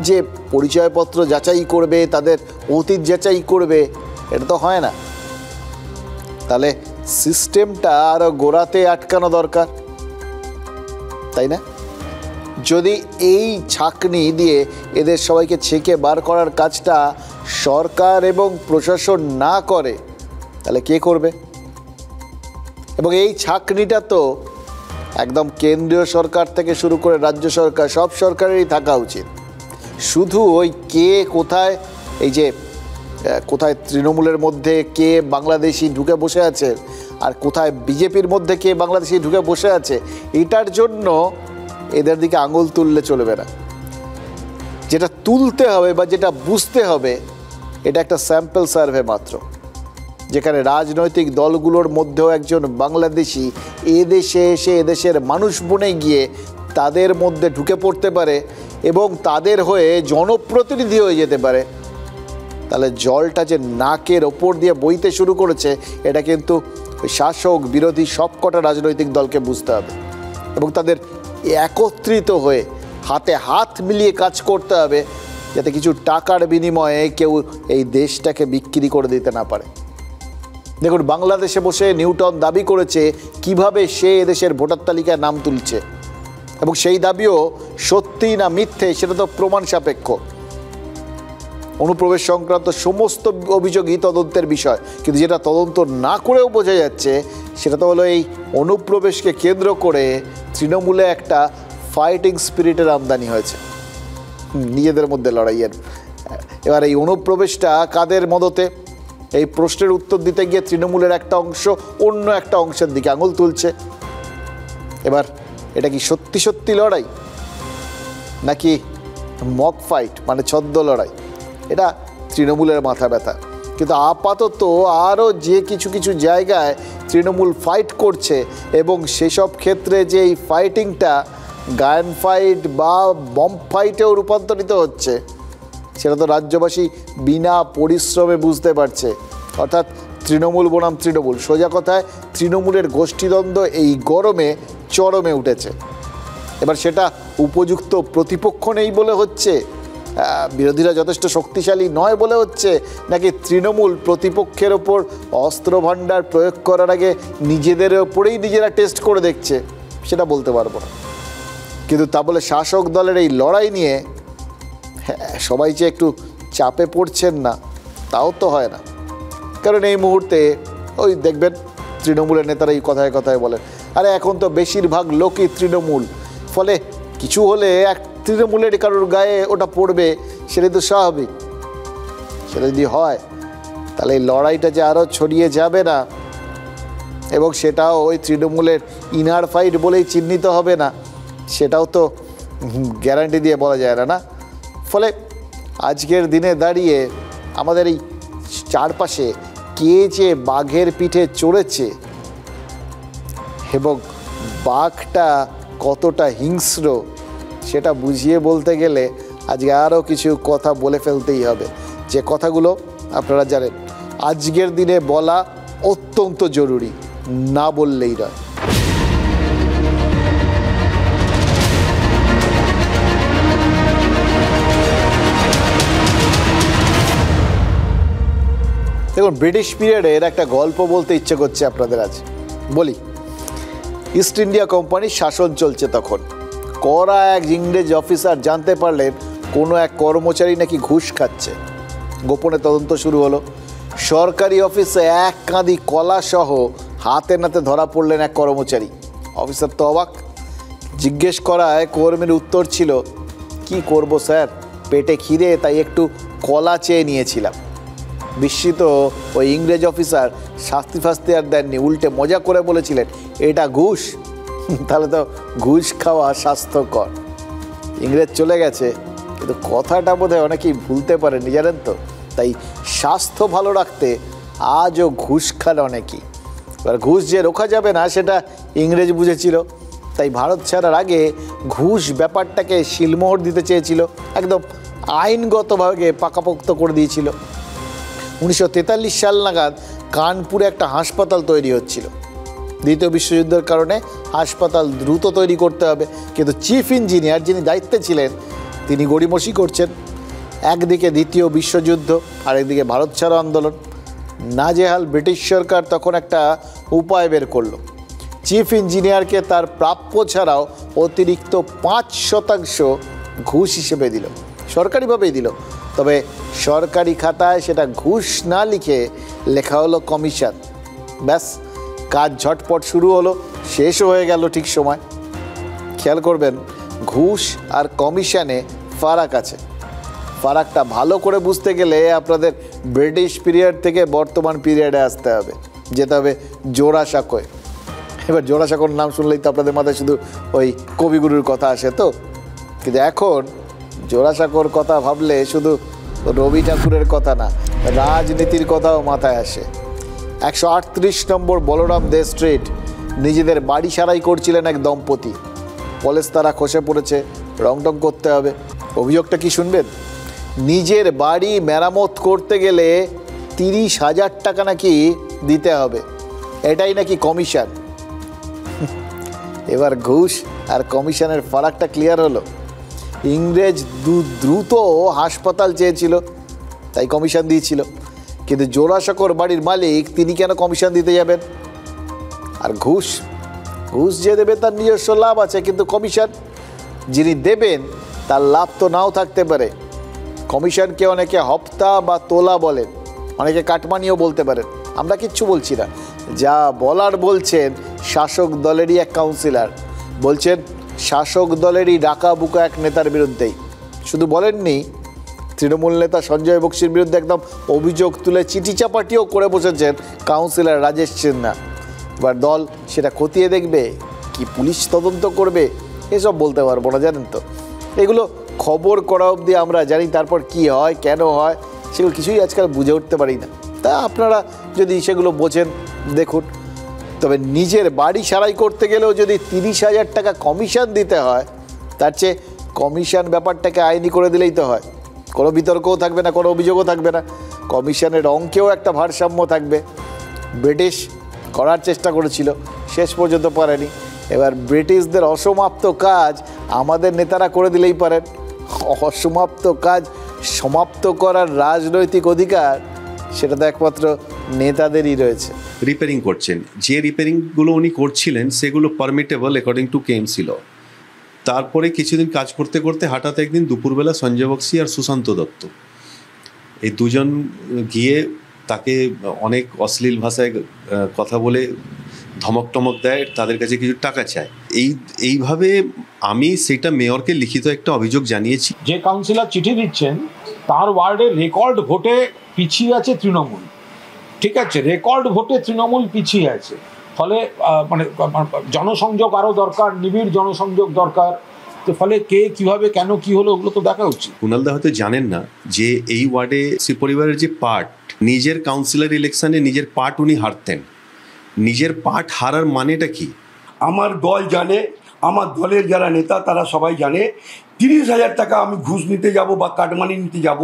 যে পরিচয়পত্র যাচাই করবে, তাদের অতীত যাচাই করবে, এটা তো হয় না। তাহলে সিস্টেমটা আরও গোড়াতে আটকানো দরকার, তাই না? যদি এই ছাঁকনি দিয়ে এদের সবাইকে ছেঁকে বার করার কাজটা সরকার এবং প্রশাসন না করে, তাহলে কে করবে? এবং এই ছাঁকনিটা তো একদম কেন্দ্রীয় সরকার থেকে শুরু করে রাজ্য সরকার, সব সরকারেরই থাকা উচিত। শুধু ওই কে কোথায়, এই যে কোথায় তৃণমূলের মধ্যে কে বাংলাদেশি ঢুকে বসে আছে আর কোথায় বিজেপির মধ্যে কে বাংলাদেশি ঢুকে বসে আছে, এটার জন্য এদের দিকে আঙুল তুললে চলবে না। যেটা তুলতে হবে বা যেটা বুঝতে হবে, এটা একটা স্যাম্পল সার্ভে মাত্র, যেখানে রাজনৈতিক দলগুলোর মধ্যেও একজন বাংলাদেশি এদেশে এসে এদেশের মানুষ বনে গিয়ে তাদের মধ্যে ঢুকে পড়তে পারে এবং তাদের হয়ে জনপ্রতিনিধি হয়ে যেতে পারে। তাহলে জলটা যে নাকের ওপর দিয়ে বইতে শুরু করেছে, এটা কিন্তু শাসক বিরোধী সবকটা রাজনৈতিক দলকে বুঝতে হবে এবং তাদের একত্রিত হয়ে হাতে হাত মিলিয়ে কাজ করতে হবে, যাতে কিছু টাকার বিনিময়ে কেউ এই দেশটাকে বিক্রি করে দিতে না পারে। দেখুন, বাংলাদেশে বসে নিউটন দাবি করেছে কিভাবে সে এদেশের ভোটার তালিকায় নাম তুলছে, এবং সেই দাবিও সত্যি না মিথ্যে সেটা তো প্রমাণ সাপেক্ষ। অনুপ্রবেশ সংক্রান্ত সমস্ত অভিযোগই তদন্তের বিষয়, কিন্তু যেটা তদন্ত না করেও বোঝা যাচ্ছে সেটা তো হলো এই অনুপ্রবেশকে কেন্দ্র করে তৃণমূলে একটা ফাইটিং স্পিরিটের আমদানি হয়েছে, নিজেদের মধ্যে লড়াইয়ের। এবার এই অনুপ্রবেশটা কাদের মদতে, এই প্রশ্নের উত্তর দিতে গিয়ে তৃণমূলের একটা অংশ অন্য একটা অংশের দিকে আঙুল তুলছে। এবার এটা কি সত্যি সত্যি লড়াই নাকি মক ফাইট, মানে ছদ্ম লড়াই? এটা তৃণমূলের মাথা ব্যথা। কিন্তু আপাতত আরও যে কিছু কিছু জায়গায় তৃণমূল ফাইট করছে এবং সেসব ক্ষেত্রে যে এই ফাইটিংটা গান ফাইট বা বম্ব ফাইটেও রূপান্তরিত হচ্ছে, সেটা তো রাজ্যবাসী বিনা পরিশ্রমে বুঝতে পারছে। অর্থাৎ তৃণমূল বনাম তৃণমূল, সোজা কথায় তৃণমূলের গোষ্ঠীদ্বন্দ্ব এই গরমে চরমে উঠেছে। এবার সেটা উপযুক্ত প্রতিপক্ষ নেই বলে হচ্ছে, বিরোধীরা যথেষ্ট শক্তিশালী নয় বলে হচ্ছে, নাকি তৃণমূল প্রতিপক্ষের ওপর অস্ত্রভাণ্ডার প্রয়োগ করার আগে নিজেদের ওপরেই নিজেরা টেস্ট করে দেখছে, সেটা বলতে পারবো না। কিন্তু তা বলে শাসক দলের এই লড়াই নিয়ে সবাই যে একটু চাপে পড়ছেন না, তাও তো হয় না। কারণ এই মুহূর্তে ওই দেখবেন তৃণমূলের নেতারা এই কথায় কথায় বলেন, আরে এখন তো বেশিরভাগ লোকই তৃণমূল, ফলে কিছু হলে এক তৃণমূলের কারোর গায়ে ওটা পড়বে, সেটাই তো স্বাভাবিক। সেটা যদি হয় তাহলে এই লড়াইটা যে আরও ছড়িয়ে যাবে না, এবং সেটাও ওই তৃণমূলের ইনার ফাইট বলেই চিহ্নিত হবে না, সেটাও তো গ্যারান্টি দিয়ে বলা যায় না। ফলে আজকের দিনে দাঁড়িয়ে আমাদের এই চারপাশে কে যে বাঘের পিঠে চড়েছে এবং বাঘটা কতটা হিংস্র সেটা বুঝিয়ে বলতে গেলে আজকে আরও কিছু কথা বলে ফেলতেই হবে, যে কথাগুলো আপনারা জানেন আজকের দিনে বলা অত্যন্ত জরুরি, না বললেই নয়। দেখুন, ব্রিটিশ পিরিয়ডের একটা গল্প বলতে ইচ্ছে করছে আপনাদের আজ। বলি, ইস্ট ইন্ডিয়া কোম্পানির শাসন চলছে তখন। কড়া এক ইংরেজ অফিসার জানতে পারলেন কোনো এক কর্মচারী নাকি ঘুষ খাচ্ছে। গোপনে তদন্ত শুরু হলো। সরকারি অফিসে এক কাঁদি কলাসহ হাতে নাতে ধরা পড়লেন এক কর্মচারী। অফিসার তো অবাক। জিজ্ঞেস করায় কর্মীর উত্তর ছিল, কি করব স্যার, পেটে খিদে, তাই একটু কলা চেয়ে নিয়েছিলাম। বিস্মিত ওই ইংরেজ অফিসার শাস্তি ফাস্তি আর দেননি, উল্টে মজা করে বলেছিলেন, এটা ঘুষ? তাহলে তো ঘুষ খাওয়া স্বাস্থ্যকর। ইংরেজ চলে গেছে, কিন্তু কথাটা বোধহয় অনেকেই ভুলতে পারেনি, জানেন তো। তাই স্বাস্থ্য ভালো রাখতে আজও ঘুষ খান অনেকেই। এবার ঘুষ যে রোখা যাবে না সেটা ইংরেজ বুঝেছিল, তাই ভারত ছাড়ার আগে ঘুষ ব্যাপারটাকে শিলমোহর দিতে চেয়েছিল, একদম আইনগতভাবে পাকাপোক্ত করে দিয়েছিল। 1943 সাল নাগাদ কানপুরে একটা হাসপাতাল তৈরি হচ্ছিল। দ্বিতীয় বিশ্বযুদ্ধের কারণে হাসপাতাল দ্রুত তৈরি করতে হবে, কিন্তু চিফ ইঞ্জিনিয়ার যিনি দায়িত্বে ছিলেন তিনি গড়িমসি করছেন। একদিকে দ্বিতীয় বিশ্বযুদ্ধ, আরেকদিকে ভারত ছাড়ো আন্দোলন। নাজেহাল ব্রিটিশ সরকার তখন একটা উপায় বের করলো। চিফ ইঞ্জিনিয়ারকে তার প্রাপ্য ছাড়াও অতিরিক্ত 5% ঘুষ হিসেবে দিল, সরকারিভাবেই দিল। তবে সরকারি খাতায় সেটা ঘুষ না লিখে লেখা হলো কমিশন। ব্যাস, কাজ ঝটপট শুরু হলো, শেষও হয়ে গেল ঠিক সময়। খেয়াল করবেন, ঘুষ আর কমিশনে ফারাক আছে। ফারাকটা ভালো করে বুঝতে গেলে আপনাদের ব্রিটিশ পিরিয়ড থেকে বর্তমান পিরিয়ডে আসতে হবে, যেতে হবে জোড়াসাঁকোয়। এবার জোড়াসাঁকোর নাম শুনলেই তো আপনাদের মাথায় শুধু ওই কবিগুরুর কথা আসে তো, কিন্তু এখন জোড়াসাঁকোর কথা ভাবলে শুধু রবি ঠাকুরের কথা না, রাজনীতির কথাও মাথায় আসে। 138 নম্বর বলরাম দে স্ট্রিট নিজেদের বাড়ি সারাই করছিলেন এক দম্পতি। পলেস্তারা খসে পড়েছে, রংটং করতে হবে। অভিযোগটা কি শুনবেন? নিজের বাড়ি মেরামত করতে গেলে 30,000 টাকা নাকি দিতে হবে, এটাই নাকি কমিশন। এবার ঘুষ আর কমিশনের ফারাকটা ক্লিয়ার হলো। ইংরেজ দ্রুত হাসপাতাল চেয়েছিল, তাই কমিশন দিয়েছিল, কিন্তু জোড়াসাঁকোর বাড়ির মালিক তিনি কেন কমিশন দিতে যাবেন? আর ঘুষ যে দেবে তার নিজস্ব লাভ আছে, কিন্তু কমিশন যিনি দেবেন তার লাভ তো নাও থাকতে পারে। কমিশনকে অনেকে হপ্তা বা তোলা বলেন, অনেকে কাটমানিও বলতে পারেন। আমরা কিচ্ছু বলছি না, যা বলার বলছেন শাসক দলেরই এক কাউন্সিলর, বলছেন শাসক দলেরই ডাকা বুকা এক নেতার বিরুদ্ধেই। শুধু বলেননি, তৃণমূল নেতা সঞ্জয় বক্সির বিরুদ্ধে একদম অভিযোগ তুলে চিঠি চাপাটিও করে বসেছেন কাউন্সিলর রাজেশ সিনহা। এবার দল সেটা খতিয়ে দেখবে, কি পুলিশ তদন্ত করবে, এসব বলতে পারবো না, জানেন তো। এগুলো খবর করা অবধি আমরা জানি, তারপর কি হয় কেন হয় সেগুলো কিছুই আজকাল বুঝে উঠতে পারি না। তা আপনারা যদি সেগুলো বোঝেন দেখুন। তবে নিজের বাড়ি সারাই করতে গেলেও যদি 30,000 টাকা কমিশন দিতে হয়, তার চেয়ে কমিশন ব্যাপারটাকে আইনি করে দিলেই তো হয়। কোনো বিতর্কও থাকবে না, কোনো অভিযোগও থাকবে না, কমিশনের অঙ্কেও একটা ভারসাম্য থাকবে। ব্রিটিশ করার চেষ্টা করেছিল, শেষ পর্যন্ত পারেনি। এবার ব্রিটিশদের অসমাপ্ত কাজ আমাদের নেতারা করে দিলেই পারেন। অসমাপ্ত কাজ সমাপ্ত করার রাজনৈতিক অধিকার সেটা তো একমাত্র নেতাদেরই রয়েছে। রিপেয়ারিং করছেন, যে রিপেয়ারিংগুলো উনি করছিলেন সেগুলো পারমিটেবল অ্যাকর্ডিং টু কেএমসি ল। তারপরে কিছুদিন কাজ করতে করতে হঠাৎ একদিন দুপুরবেলা সঞ্জয় বক্সি আর সুশান্ত দত্ত এই দুজন গিয়ে তাকে অনেক অশ্লীল ভাষায় কথা বলে ধমক টমক দেয়, তাদের কাছে কিছু টাকা চায়। এইভাবে আমি সেটা মেয়রকে লিখিত একটা অভিযোগ জানিয়েছি। যে কাউন্সিলর চিঠি দিচ্ছেন তার ওয়ার্ডে রেকর্ড ভোটে পিছিয়ে আছে তৃণমূল, ঠিক আছে, রেকর্ড ভোটে তৃণমূল পিছিয়ে আছে। ফলে মানে জনসংযোগ আরও দরকার, নিবিড় জনসংযোগ দরকার। তো ফলে কে কিভাবে কেন কি হলো ওগুলো তো দেখা উচিত। কুণালদা হয়তো জানেন না যে এই ওয়ার্ডে শ্রী পরিবারের যে পার্ট, নিজের কাউন্সিলর ইলেকশনে নিজের পার্ট উনি হারতেন। নিজের পার্ট হারার মানেটা কি? আমার দল জানে, আমার দলের যারা নেতা তারা সবাই জানে 30,000 টাকা আমি ঘুষ নিতে যাব বা কাটমানি নিতে যাব,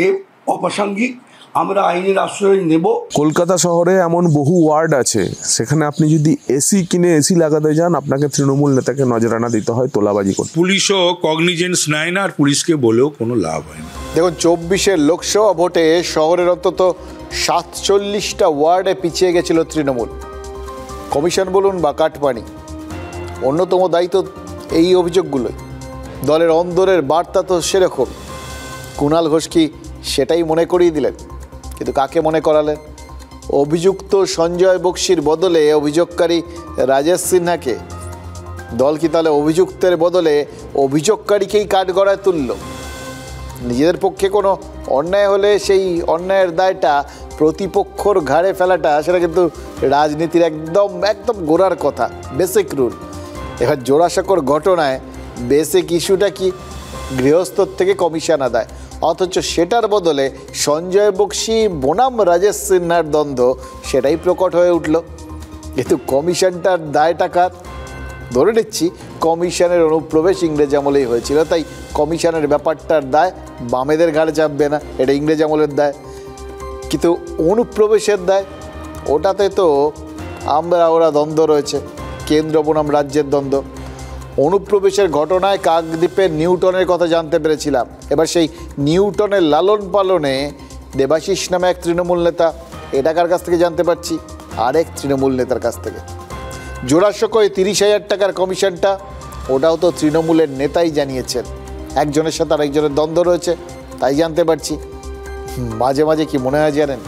এ অপ্রাসঙ্গিক। আমরা আইনের আশ্রয় নেব। কলকাতা শহরে এমন বহু ওয়ার্ড আছে, সেখানে আপনি যদি এসি কিনে এসি লাগাতে যান, আপনাকে তৃণমূল নেতাকে নজরানা দিতে হয় তোলাবাজি করতে। পুলিশও কগনিজেন্স নেয় না, আর পুলিশকে বলেও কোনো লাভ হয় না। দেখুন 24-এর লোকসভা ভোটে শহরের অন্তত 47টা ওয়ার্ডে পিছিয়ে গেছিল তৃণমূল। কমিশন বলুন বা কাটমানি, অন্যতম দায়িত্ব এই অভিযোগগুলোই। দলের অন্দরের বার্তা তো সেরকম। কুণাল ঘোষ কি সেটাই মনে করিয়ে দিলেন? কিন্তু কাকে মনে করালেন? অভিযুক্ত সঞ্জয় বক্সির বদলে অভিযোগকারী রাজেশ সিনহাকে। দল কি তাহলে অভিযুক্তের বদলে অভিযোগকারীকেই কাঠগড়ায় তুলল? নিজেদের পক্ষে কোনো অন্যায় হলে সেই অন্যায়ের দায়টা প্রতিপক্ষর ঘাড়ে ফেলাটা, সেটা কিন্তু রাজনীতির একদম গোড়ার কথা, বেসিক রুল। এবার জোড়াসাঁকোর ঘটনায় বেসিক ইস্যুটা কি? গৃহস্থর থেকে কমিশন আদায়, অথচ সেটার বদলে সঞ্জয় বক্সি বনাম রাজেশ সিনহার দ্বন্দ্ব সেটাই প্রকট হয়ে উঠল। কিন্তু কমিশনটার দায় টাকার। ধরে নিচ্ছি কমিশনের অনুপ্রবেশ ইংরেজ আমলেই হয়েছিল, তাই কমিশনের ব্যাপারটার দায় বামেদের ঘাড়ে চাপবে না, এটা ইংরেজ আমলের দায়। কিন্তু অনুপ্রবেশের দায়, ওটাতে তো ওরা দ্বন্দ্ব রয়েছে, কেন্দ্র বনাম রাজ্যের দ্বন্দ্ব। অনুপ্রবেশের ঘটনায় কাকদ্বীপের নিউটনের কথা জানতে পেরেছিলাম। এবার সেই নিউটনের লালন পালনে দেবাশিস নামে এক তৃণমূল নেতা, এটা কার কাছ থেকে জানতে পারছি? আরেক তৃণমূল নেতার কাছ থেকে। জোড়াসাঁকোয় 30,000 টাকার কমিশনটা, ওটাও তো তৃণমূলের নেতাই জানিয়েছেন। একজনের সাথে আরেকজনের দ্বন্দ্ব রয়েছে, তাই জানতে পারছি। মাঝে মাঝে কি মনে হয় জানেন,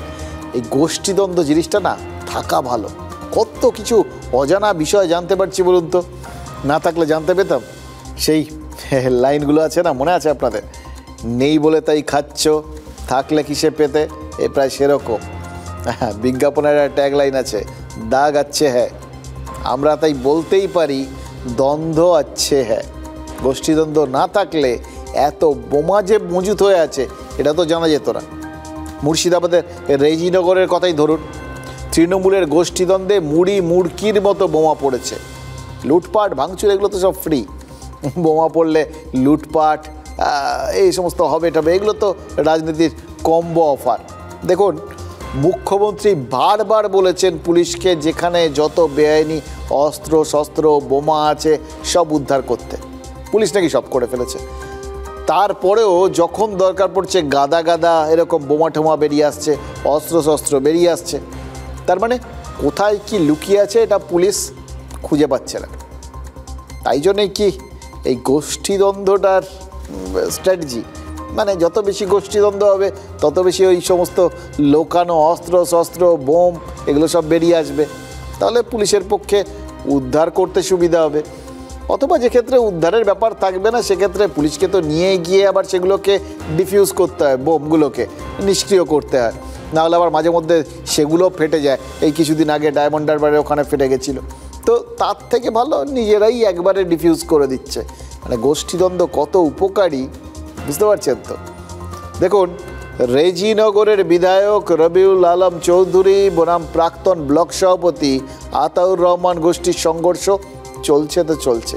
এই গোষ্ঠীদ্বন্দ্ব জিনিসটা না থাকা ভালো। কত কিছু অজানা বিষয় জানতে পারছি বলুন তো, না থাকলে জানতে পেতাম। সেই লাইনগুলো আছে না, মনে আছে আপনাদের? নেই বলে তাই খাচ্ছ, থাকলে কিসে পেতে, এ প্রায় সেরকম। বিজ্ঞাপনের একটা ট্যাগ লাইন আছে, দাগ আচ্ছে হ্যাঁ। আমরা তাই বলতেই পারি দ্বন্দ্ব আছে হ্যাঁ। গোষ্ঠীদ্বন্দ্ব না থাকলে এত বোমা যে মজুত হয়ে আছে এটা তো জানা যেত না। মুর্শিদাবাদের রেজিনগরের কথাই ধরুন, তৃণমূলের গোষ্ঠীদ্বন্দ্বে মুড়কির মতো বোমা পড়েছে। লুটপাট ভাঙচুর এগুলো তো সব ফ্রি, বোমা পড়লে লুটপাট এই সমস্ত হবে টবে, এগুলো তো রাজনীতির কম্বো অফার। দেখুন মুখ্যমন্ত্রী বারবার বলেছেন পুলিশকে যেখানে যত বেআইনি অস্ত্র শস্ত্র বোমা আছে সব উদ্ধার করতে। পুলিশ নাকি সব করে ফেলেছে। তারপরেও যখন দরকার পড়ছে গাদা গাদা এরকম বোমা ঠোমা বেরিয়ে আসছে, অস্ত্র শস্ত্র বেরিয়ে আসছে। তার মানে কোথায় কি লুকিয়ে আছে এটা পুলিশ খুঁজে পাচ্ছে না। তাই জন্যে কি এই গোষ্ঠীদ্বন্দ্বটার স্ট্র্যাটেজি, মানে যত বেশি গোষ্ঠীদ্বন্দ্ব হবে তত বেশি ওই সমস্ত লোকানো অস্ত্র শস্ত্র বোম এগুলো সব বেরিয়ে আসবে, তাহলে পুলিশের পক্ষে উদ্ধার করতে সুবিধা হবে। অথবা যে ক্ষেত্রে উদ্ধারের ব্যাপার থাকবে না সেক্ষেত্রে পুলিশকে তো নিয়ে গিয়ে আবার সেগুলোকে ডিফিউজ করতে হয়, বোমগুলোকে নিষ্ক্রিয় করতে হয়, নাহলে আবার মাঝে মধ্যে সেগুলো ফেটে যায়। এই কিছুদিন আগে ডায়মন্ড হারবারে ওখানে ফেটে গেছিলো। তো তার থেকে ভালো নিজেরাই একবারে ডিফিউজ করে দিচ্ছে। মানে গোষ্ঠীদ্বন্দ্ব কত উপকারী বুঝতে পারছেন তো। দেখুন রেজিনগরের বিধায়ক রবিউল আলম চৌধুরী বনাম প্রাক্তন ব্লক সভাপতি আতাউর রহমান গোষ্ঠীর সংঘর্ষ চলছে তো চলছে,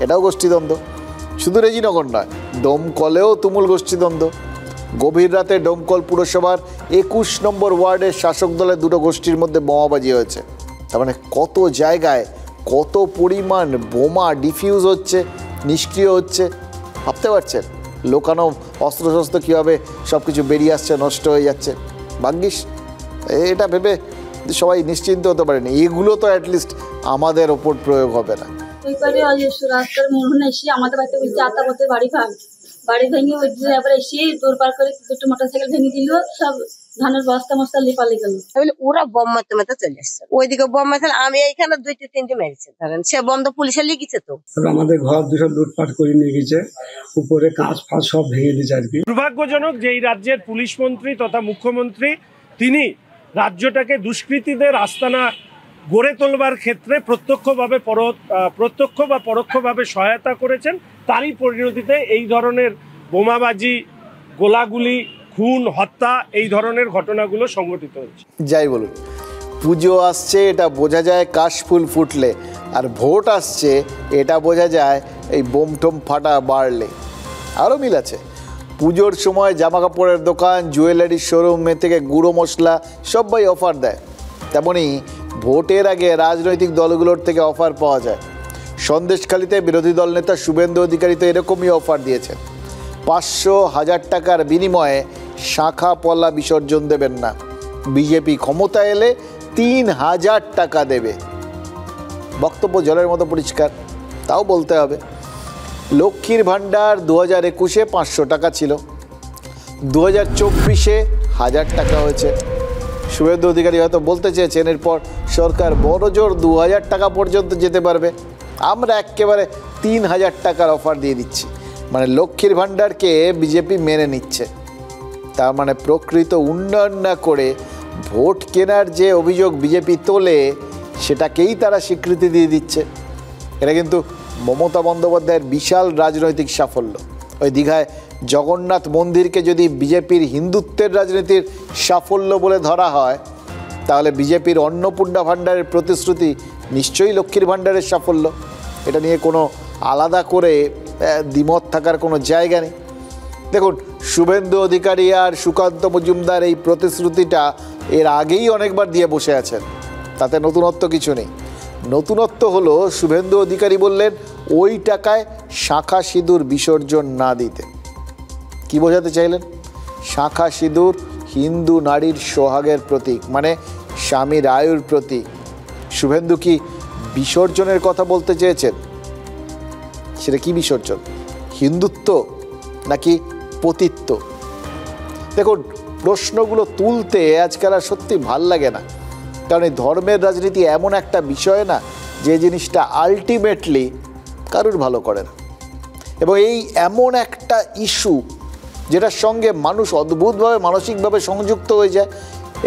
এটাও গোষ্ঠীদ্বন্দ্ব। শুধু রেজিনগর নয়, ডোমকলেও তুমুল গোষ্ঠীদ্বন্দ্ব। গভীর রাতে ডোমকল পুরসভার 21 নম্বর ওয়ার্ডের শাসক দলের দুটো গোষ্ঠীর মধ্যে বোমাবাজি হয়েছে। তার মানে কত জায়গায় কত পরিমাণ বোমা ডিফিউজ হচ্ছে, নিষ্ক্রিয় হচ্ছে, ভাবতে পারছেন? লোকানো অস্ত্রশস্ত্র কীভাবে সব কিছু বেরিয়ে আসছে, নষ্ট হয়ে যাচ্ছে। ভাগ্যিস এটা ভেবে সবাই নিশ্চিন্ত হতে পারেনি, এগুলো তো অ্যাটলিস্ট আমাদের ওপর প্রয়োগ হবে না। রাস্তার মোড় এসে আমাদের বাড়িতে বলছে আতা পথে বাড়ি ভেঙে এবার এসে দৌড় পার করে দুটো মোটরসাইকেল ভেঙে দিল, সব ধানের বস্তা মস্তা লিপালি গেল। ওরা বম মারতে মারতে চলে আসছে, ওইদিকে বম মারছে, আমি এইখানে 2-3টে মেরেছে। ধরেন সে বম তো পুলিশে লিখেছে। তো আমাদের ঘর দুটো লুটপাট করে নিয়ে গেছে, উপরে কাঁচ ফাঁস সব ভেঙে দিয়েছে আর কি। দুর্ভাগ্যজনক যে এই রাজ্যের পুলিশ মন্ত্রী তথা মুখ্যমন্ত্রী তিনি রাজ্যটাকে দুষ্কৃতীদের আস্তানা গড়ে তোলবার ক্ষেত্রে প্রত্যক্ষ বা পরোক্ষভাবে সহায়তা করেছেন। তারই পরিণতিতে এই ধরনের বোমাবাজি, গোলাগুলি, খুন, হত্যা এই ধরনের ঘটনাগুলো সংঘটিত হচ্ছে। যাই বলুন, পুজো আসছে এটা বোঝা যায় কাশফুল ফুটলে, আর ভোট আসছে এটা বোঝা যায় এই বোম টোম ফাটা বাড়লে। আরও মিল আছে, পুজোর সময় জামা কাপড়ের দোকান, জুয়েলারি শোরুম থেকে গুঁড়ো মশলা সবাই অফার দেয়, তেমনই ভোটের আগে রাজনৈতিক দলগুলোর থেকে অফার পাওয়া যায়। সন্দেশখালীতে বিরোধী দল নেতা শুভেন্দু অধিকারী তো এরকমই অফার দিয়েছেন, 500,000 টাকার বিনিময়ে শাখা পলা বিসর্জন দেবেন না, বিজেপি ক্ষমতা এলে 3,000 টাকা দেবে। বক্তব্য জলের মতো পরিষ্কার, তাও বলতে হবে। লক্ষ্মীর ভাণ্ডার 2021-এ 500 টাকা ছিল, 2024-এ 1000 টাকা হয়েছে। শুভেন্দু অধিকারী হয়তো বলতে চেয়েছেন এরপর সরকার বড় জোর 2000 টাকা পর্যন্ত যেতে পারবে, আমরা একেবারে 3000 টাকার অফার দিয়ে দিচ্ছি। মানে লক্ষ্মীর ভাণ্ডারকে বিজেপি মেনে নিচ্ছে। তার মানে প্রকৃত উন্নয়ন না করে ভোট কেনার যে অভিযোগ বিজেপি তোলে সেটাকেই তারা স্বীকৃতি দিয়ে দিচ্ছে। এটা কিন্তু মমতা বন্দ্যোপাধ্যায়ের বিশাল রাজনৈতিক সাফল্য। ওই দীঘায় জগন্নাথ মন্দিরকে যদি বিজেপির হিন্দুত্বের রাজনীতির সাফল্য বলে ধরা হয়, তাহলে বিজেপির অন্নপূর্ণা ভাণ্ডারের প্রতিশ্রুতি নিশ্চয়ই লক্ষ্মীর ভাণ্ডারের সাফল্য। এটা নিয়ে কোনো আলাদা করে দ্বিমত থাকার কোনো জায়গা নেই। দেখুন, শুভেন্দু অধিকারী আর সুকান্ত মজুমদার এই প্রতিশ্রুতিটা এর আগেই অনেকবার দিয়ে বসে আছেন, তাতে নতুনত্ব কিছু নেই। নতুনত্ব হলো শুভেন্দু অধিকারী বললেন ওই টাকায় শাঁখা সিঁদুর বিসর্জন না দিতে। কি বোঝাতে চাইলেন? শাঁখা সিঁদুর হিন্দু নারীর সোহাগের প্রতীক, মানে স্বামীর আয়ুর প্রতীক। শুভেন্দু কি বিসর্জনের কথা বলতে চেয়েছেন? সেটা কি বিসর্জন? হিন্দুত্ব নাকি পতিত্ব? দেখুন, প্রশ্নগুলো তুলতে আজকাল আর সত্যি ভাল লাগে না, কারণ এই ধর্মের রাজনীতি এমন একটা বিষয় না যে জিনিসটা আলটিমেটলি কারুর ভালো করে না, এবং এই এমন একটা ইস্যু যেটার সঙ্গে মানুষ অদ্ভুতভাবে মানসিকভাবে সংযুক্ত হয়ে যায়,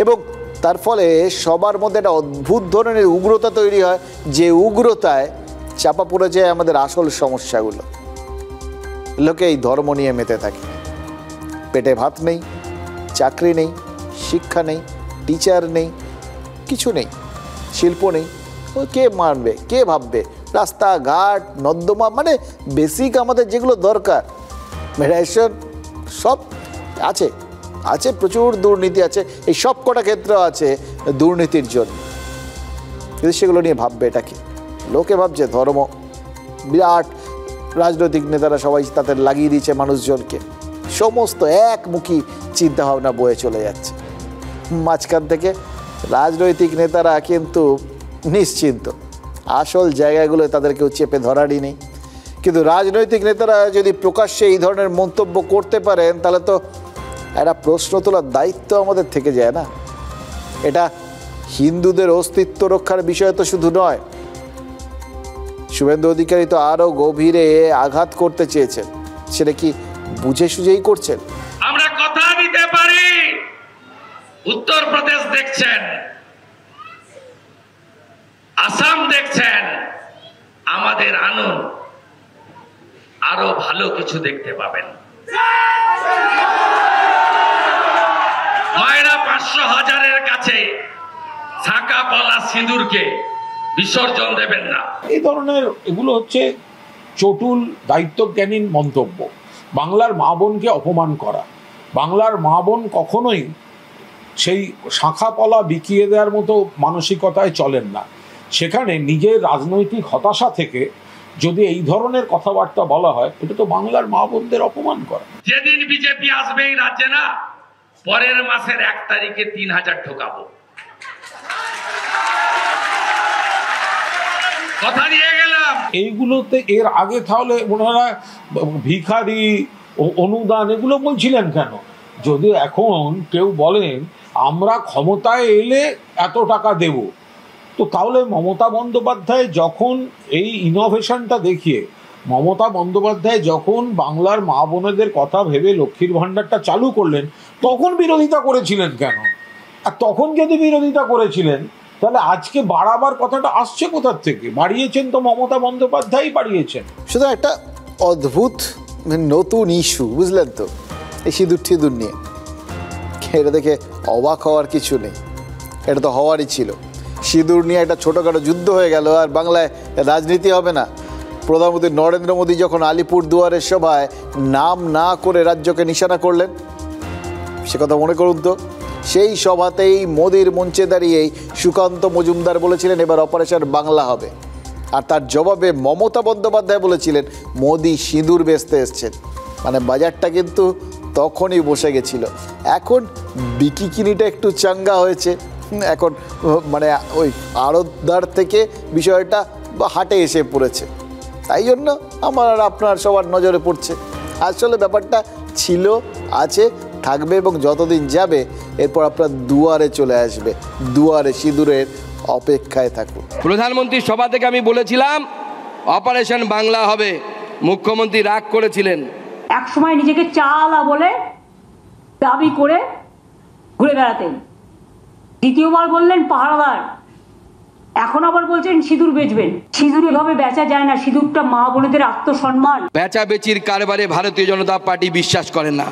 এবং তার ফলে সবার মধ্যে একটা অদ্ভুত ধরনের উগ্রতা তৈরি হয়, যে উগ্রতায় চাপা পড়ে যায় আমাদের আসল সমস্যাগুলো। লোকে এই ধর্ম নিয়ে মেতে থাকে, পেটে ভাত নেই, চাকরি নেই, শিক্ষা নেই, টিচার নেই, কিছু নেই, শিল্প নেই, কে মানবে, কে ভাববে? রাস্তাঘাট, নর্দমা, মানে বেসিক আমাদের যেগুলো দরকার, মেডিসিন সব আছে, আছে প্রচুর দুর্নীতি আছে, এই সব কটা ক্ষেত্র আছে দুর্নীতির জন্য। যদি সেগুলো নিয়ে ভাববে, এটা কি লোকে ভাবছে ধর্ম? বিরাট রাজনৈতিক নেতারা সবাই তাদের লাগিয়ে দিয়েছে মানুষজনকে, সমস্ত একমুখী চিন্তাভাবনা বয়ে চলে যাচ্ছে। মাঝখান থেকে রাজনৈতিক নেতারা কিন্তু নিশ্চিন্ত, আসল জায়গাগুলো তাদের কেউ চেপে ধরারই নেই। কিন্তু রাজনৈতিক নেতারা যদি প্রকাশ্যে এই ধরনের মন্তব্য করতে পারেন, তাহলে তো একটা প্রশ্ন তোলার দায়িত্ব আমাদের থেকে যায় না? এটা হিন্দুদের অস্তিত্ব রক্ষার বিষয় তো শুধু নয়। শুভেন্দু অধিকারী তো আরও গভীরে আঘাত করতে চেয়েছেন, সেটা কি বুঝে সুঝেই করছেন? আমরা কথা দিতে পারি, উত্তরপ্রদেশ দেখছেন, আসাম দেখছেন, আমাদের আনুন, আরো ভালো কিছু দেখতে পাবেন। মায়েরা 500,000-এর কাছে শাঁখা পলা সিঁদুরকে বিসর্জন দেবেন না। এই ধরনের এগুলো হচ্ছে চটুল দায়িত্বজ্ঞানীন মন্তব্য। বাংলার মা বোনকে অপমান করা, বাংলার মা বোন কখনোই সেই শাঁখা পলা বিকিয়ে দেওয়ার মতো মানসিকতায় চলেন না। সেখানে নিজের রাজনৈতিক হতাশা থেকে যদি এই ধরনের কথাবার্তা বলা হয়, এটা তো বাংলার মা বোনদের অপমান করা। যেদিন বিজেপি আসবে এই রাজ্যে না, পরের মাসের 1 তারিখে 3000 ঢোকাবো, কথা দিয়ে গেলাম। এইগুলোতে এর আগে তাহলে ওনারা ভিখারি অনুদান এগুলো বলছিলেন কেন? যদি এখন কেউ বলেন আমরা ক্ষমতায় এলে এত টাকা দেব। তো তাহলে মমতা বন্দ্যোপাধ্যায় যখন এই ইনোভেশনটা দেখিয়ে, মমতা বন্দ্যোপাধ্যায় যখন বাংলার মা বোনেদের কথা ভেবে লক্ষ্মীর ভাণ্ডারটা চালু করলেন, তখন বিরোধিতা করেছিলেন কেন? আর তখন যদি বিরোধিতা করেছিলেন, তাহলে আজকে বাড়াবার কথাটা আসছে কোথার থেকে? বাড়িয়েছেন তো মমতা বন্দ্যোপাধ্যায় বাড়িয়েছেন। শুধু একটা অদ্ভুত নতুন ইস্যু, বুঝলেন তো, এই সিঁদুর টিঁদুর নিয়ে। এটা দেখে অবাক হওয়ার কিছু নেই, এটা তো হওয়ারই ছিল। সিঁদুর নিয়ে একটা ছোটোখাটো যুদ্ধ হয়ে গেল, আর বাংলায় রাজনীতি হবে না। প্রধানমন্ত্রী নরেন্দ্র মোদী যখন আলিপুর দুয়ারের সভায় নাম না করে রাজ্যকে নিশানা করলেন, সে কথা মনে করুন তো। সেই সভাতেই মোদির মঞ্চে দাঁড়িয়েই সুকান্ত মজুমদার বলেছিলেন এবার অপারেশন বাংলা হবে, আর তার জবাবে মমতা বন্দ্যোপাধ্যায় বলেছিলেন মোদি সিঁদুর বেচতে এসছেন। মানে বাজারটা কিন্তু তখনই বসে গেছিল। এখন বিকিকিনিটা একটু চাঙ্গা হয়েছে, এখন মানে ওই আড়তদার থেকে বিষয়টা হাটে এসে পড়েছে, তাই জন্য আমার আর আপনার সবার নজরে পড়ছে। আসলে ব্যাপারটা ছিল, আছে, থাকবে এবং যতদিন যাবে এরপর আপনার দুয়ারে চলে আসবে। দুয়ারে সিঁদুরের অপেক্ষায় থাকুন। প্রধানমন্ত্রীর সভা থেকে আমি বলেছিলাম অপারেশন বাংলা হবে, মুখ্যমন্ত্রী রাগ করেছিলেন। এক সময় নিজেকে চালা বলে দাবি করে ঘুরে বেড়াতেন, দ্বিতীয়বার বললেন পাহারাদার, এখন আবার বলছেন সিঁদুর বেচবেন। সিঁদুর এভাবে বেচা যায় না, সিঁদুরটা মা বোনেদের আত্মসম্মান। বেচাবেচির কারবারে ভারতীয় জনতা পার্টি বিশ্বাস করেন না,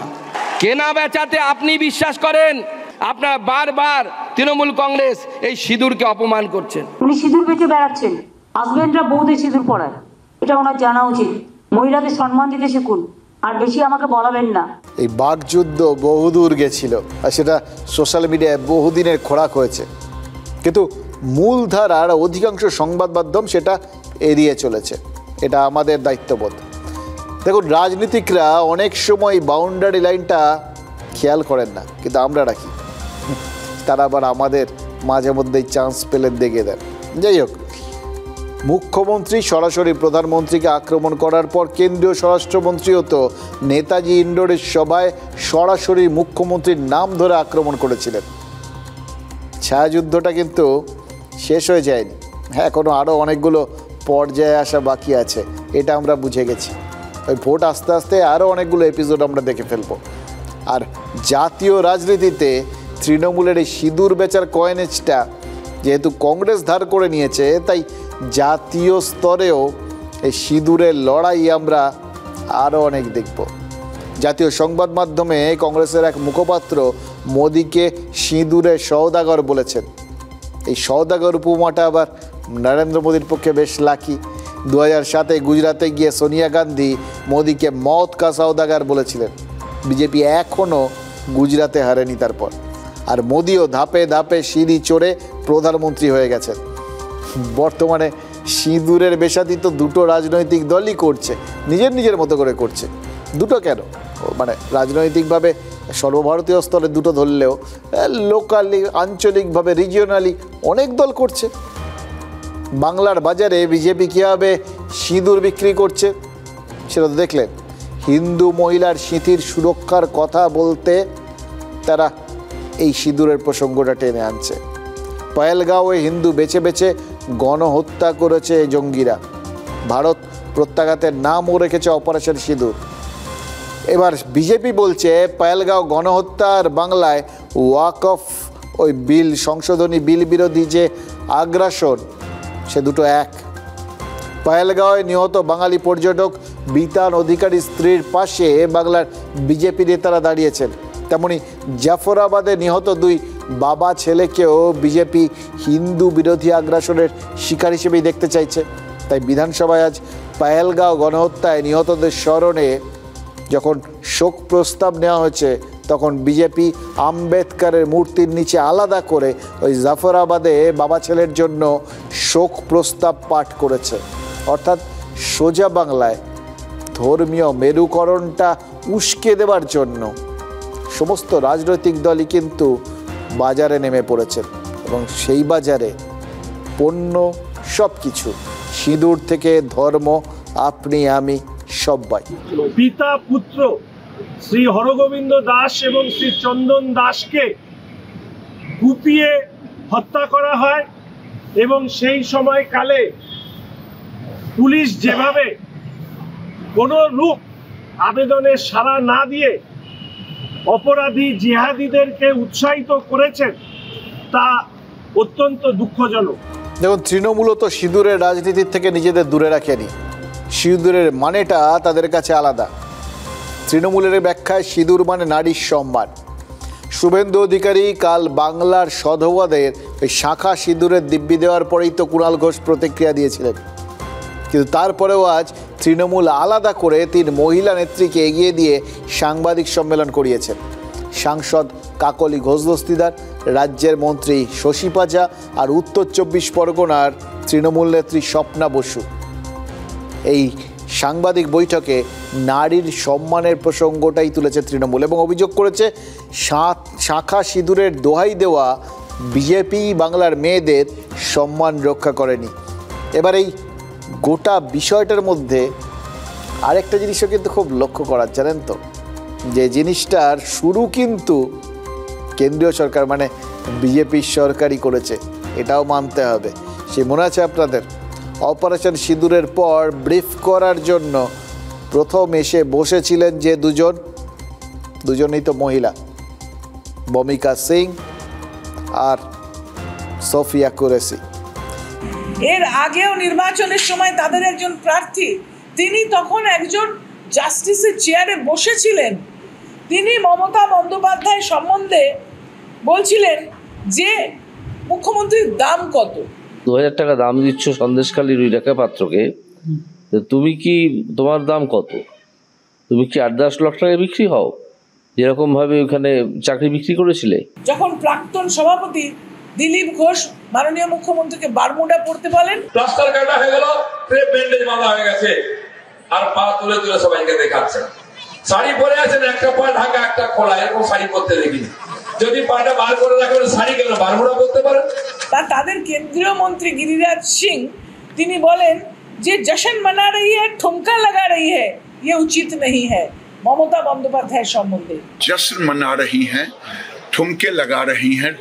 কেনা বেচাতে আপনি বিশ্বাস করেন। আপনার বারবার তৃণমূল কংগ্রেস এই সিঁদুরকে অপমান করছেন। উনি সিঁদুর বেচে বেড়াচ্ছেন, হাজবেন্ডরা বউদের সিঁদুর পরায়, এটা ওনার জানা উচিত। মহিলাদের সম্মান দিতে শিখুন, আর বেশি আমাকে বলাবেন না। এই বাকযুদ্ধ বহুদূর গেছিল, আর সেটা সোশ্যাল মিডিয়ায় বহুদিনের খোরাক হয়েছে, কিন্তু মূলধারার অধিকাংশ সংবাদ মাধ্যম সেটা এড়িয়ে চলেছে। এটা আমাদের দায়িত্ববোধ। দেখুন, রাজনীতিকরা অনেক সময় বাউন্ডারি লাইনটা খেয়াল করেন না, কিন্তু আমরা রাখি। তারা আবার আমাদের মাঝে মধ্যেই চান্স পেলে দেখে দেন। যাই হোক, মুখ্যমন্ত্রী সরাসরি প্রধানমন্ত্রীকে আক্রমণ করার পর কেন্দ্রীয় স্বরাষ্ট্রমন্ত্রীও তো নেতাজি ইন্ডোরের সভায় সরাসরি মুখ্যমন্ত্রীর নাম ধরে আক্রমণ করেছিলেন। ছায়াযুদ্ধটা কিন্তু শেষ হয়ে যায়নি, এখনও আরও অনেকগুলো পর্যায়ে আসা বাকি আছে, এটা আমরা বুঝে গেছি। ওই ভোট আস্তে আস্তে আরও অনেকগুলো এপিসোড আমরা দেখে ফেলবো। আর জাতীয় রাজনীতিতে তৃণমূলের এই সিঁদুর বেচার কয়েনেজটা যেহেতু কংগ্রেস ধার করে নিয়েছে, তাই জাতীয় স্তরেও এই সিঁদুরের লড়াই আমরা আরও অনেক দেখব। জাতীয় সংবাদ মাধ্যমে কংগ্রেসের এক মুখপাত্র মোদিকে সিঁদুরের সওদাগর বলেছেন। এই সওদাগর উপমাটা আবার নরেন্দ্র মোদীর পক্ষে বেশ লাকি। 2007 গুজরাতে গিয়ে সোনিয়া গান্ধী মোদিকে মত কা সওদাগর বলেছিলেন। বিজেপি এখনও গুজরাতে হারেনি তারপর, আর মোদিও ধাপে ধাপে সিঁড়ি চড়ে প্রধানমন্ত্রী হয়ে গেছেন। বর্তমানে সিঁদুরের বেশাতি তো দুটো রাজনৈতিক দলই করছে, নিজের নিজের মতো করে করছে। দুটো কেন, মানে রাজনৈতিকভাবে সর্বভারতীয় স্তরে দুটো ধরলেও লোকালি, আঞ্চলিকভাবে, রিজিওনালি অনেক দল করছে। বাংলার বাজারে বিজেপি কীভাবে সিঁদুর বিক্রি করছে সেটা তো দেখলেন। হিন্দু মহিলার সিঁথির সুরক্ষার কথা বলতে তারা এই সিঁদুরের প্রসঙ্গটা টেনে আনছে। পহেলগাঁওয়ে হিন্দু বেছে বেছে গণহত্যা করেছে জঙ্গিরা। ভারত প্রত্যাঘাতের নামও রেখেছে অপারেশন সিঁদুর। এবার বিজেপি বলছে পহেলগাঁও গণহত্যার বাংলায় ওয়াকফ ওই বিল, সংশোধনী বিল বিরোধী যে আগ্রাসন, সে দুটো এক। পহেলগাঁওয়ে নিহত বাঙালি পর্যটক বিতান অধিকারী স্ত্রীর পাশে বাংলার বিজেপি নেতারা দাঁড়িয়েছেন। তেমনি জাফরাবাদে নিহত দুই বাবা ছেলেকেও বিজেপি হিন্দু বিরোধী আগ্রাসনের শিকার হিসেবেই দেখতে চাইছে। তাই বিধানসভায় আজ পহেলগাঁও গণহত্যায় নিহতদের স্মরণে যখন শোক প্রস্তাব নেওয়া হয়েছে, তখন বিজেপি আম্বেদকরের মূর্তির নিচে আলাদা করে ওই জাফরাবাদে বাবা ছেলের জন্য শোক প্রস্তাব পাঠ করেছে। অর্থাৎ সোজা বাংলায় ধর্মীয় মেরুকরণটা উস্কে দেওয়ার জন্য সমস্ত রাজনৈতিক দলই কিন্তু বাজারে নেমে পড়েছেন, এবং সেই বাজারে পণ্য সব কিছু, সিঁদুর থেকে ধর্ম, আপনি আমি সবাই। পিতা পুত্র শ্রী হরগোবিন্দ দাস এবং শ্রী চন্দন দাসকে কুপিয়ে হত্যা করা হয় এবং সেই সময়কালে পুলিশ যেভাবে কোনো রূপ আবেদনের সাড়া না দিয়ে অপরাধী জিহাদিদেরকে উৎসাহিত করেছেন তা অত্যন্ত দুঃখজনক। দেখুন, তৃণমূল তো সিঁদুরের রাজনীতির থেকে নিজেদের দূরে রাখেনি। সিঁদুরের মানেটা তাদের কাছে আলাদা। তৃণমূলের ব্যাখ্যায় সিঁদুর মানে নারীর সম্মান। শুভেন্দু অধিকারী কাল বাংলার সধবাদের ওই শাখা সিঁদুরের দিব্যি দেওয়ার পরেই তো কুণাল ঘোষ প্রতিক্রিয়া দিয়েছিলেন, কিন্তু তারপরেও আজ তৃণমূল আলাদা করে 3 মহিলা নেত্রীকে এগিয়ে দিয়ে সাংবাদিক সম্মেলন করিয়েছেন। সাংসদ কাকলি ঘোষ দস্তিদার, রাজ্যের মন্ত্রী শশী পাজা আর উত্তর 24 পরগনার তৃণমূল নেত্রী স্বপ্না বসু। এই সাংবাদিক বৈঠকে নারীর সম্মানের প্রসঙ্গটাই তুলেছে তৃণমূল এবং অভিযোগ করেছে শাখা সিঁদুরের দোহাই দেওয়া বিজেপি বাংলার মেয়েদের সম্মান রক্ষা করেনি। এবার এই গোটা বিষয়টার মধ্যে আরেকটা জিনিসও কিন্তু খুব লক্ষ্য করার, জানেন তো, যে জিনিসটার শুরু কিন্তু কেন্দ্রীয় সরকার মানে বিজেপির সরকারই করেছে, এটাও মানতে হবে। সে মনে আছে আপনাদের, অপারেশন সিঁদুরের পর ব্রিফ করার জন্য প্রথম এসে বসেছিলেন যে দুজনেই তো মহিলা, বমিকা সিং আর সোফিয়া কুরেশি। এর আগেও নির্বাচনের সময় তাদের একজন প্রার্থী, তিনি তখন একজন জাস্টিসের চেয়ারে বসেছিলেন, তিনি মমতা বন্দ্যোপাধ্যায় সম্বন্ধে বলছিলেন যে মুখ্যমন্ত্রীর দাম কত। 2000 টাকা দাম দিচ্ছ সন্দেশখালীর ওই রেখা পাত্রকে, তুমি কি, তোমার দাম কত? তুমি কি 8-10 লাখ টাকায় বিক্রি হও, যেরকম ভাবে ওখানে চাকরি বিক্রি করেছিলে? যখন প্রাক্তন সভাপতি দিলীপ ঘোষ মাননীয় মুখ্যমন্ত্রীকে বারমুডা পড়তে বলেন, প্লাস্টার কাটা হয়ে গেল, ব্যান্ডেজ বাঁধা হয়ে গেছে, আর পা তুলে তুলে সবাইকে দেখাচ্ছেন। শাড়ি পরে আছেন, একটা পা ঢাকা একটা খোলা, এরকম শাড়ি পরতে দেখিনি। যদি পাটা বার করে রাখবেন, শাড়ি কেন বারমুডা করতে পারেন? বা তাদের কেন্দ্রীয় মন্ত্রী গিরিরাজ সিং তিনি বলেন যে জশন মানা রহি হ্যায়, ঠুমকা লাগা রহি হ্যায়, ये उचित नहीं है। মমতা বন্দ্যোপাধ্যায়ের সম্বন্ধে जश्न मना रही हैं, ठुमके लगा रही हैं,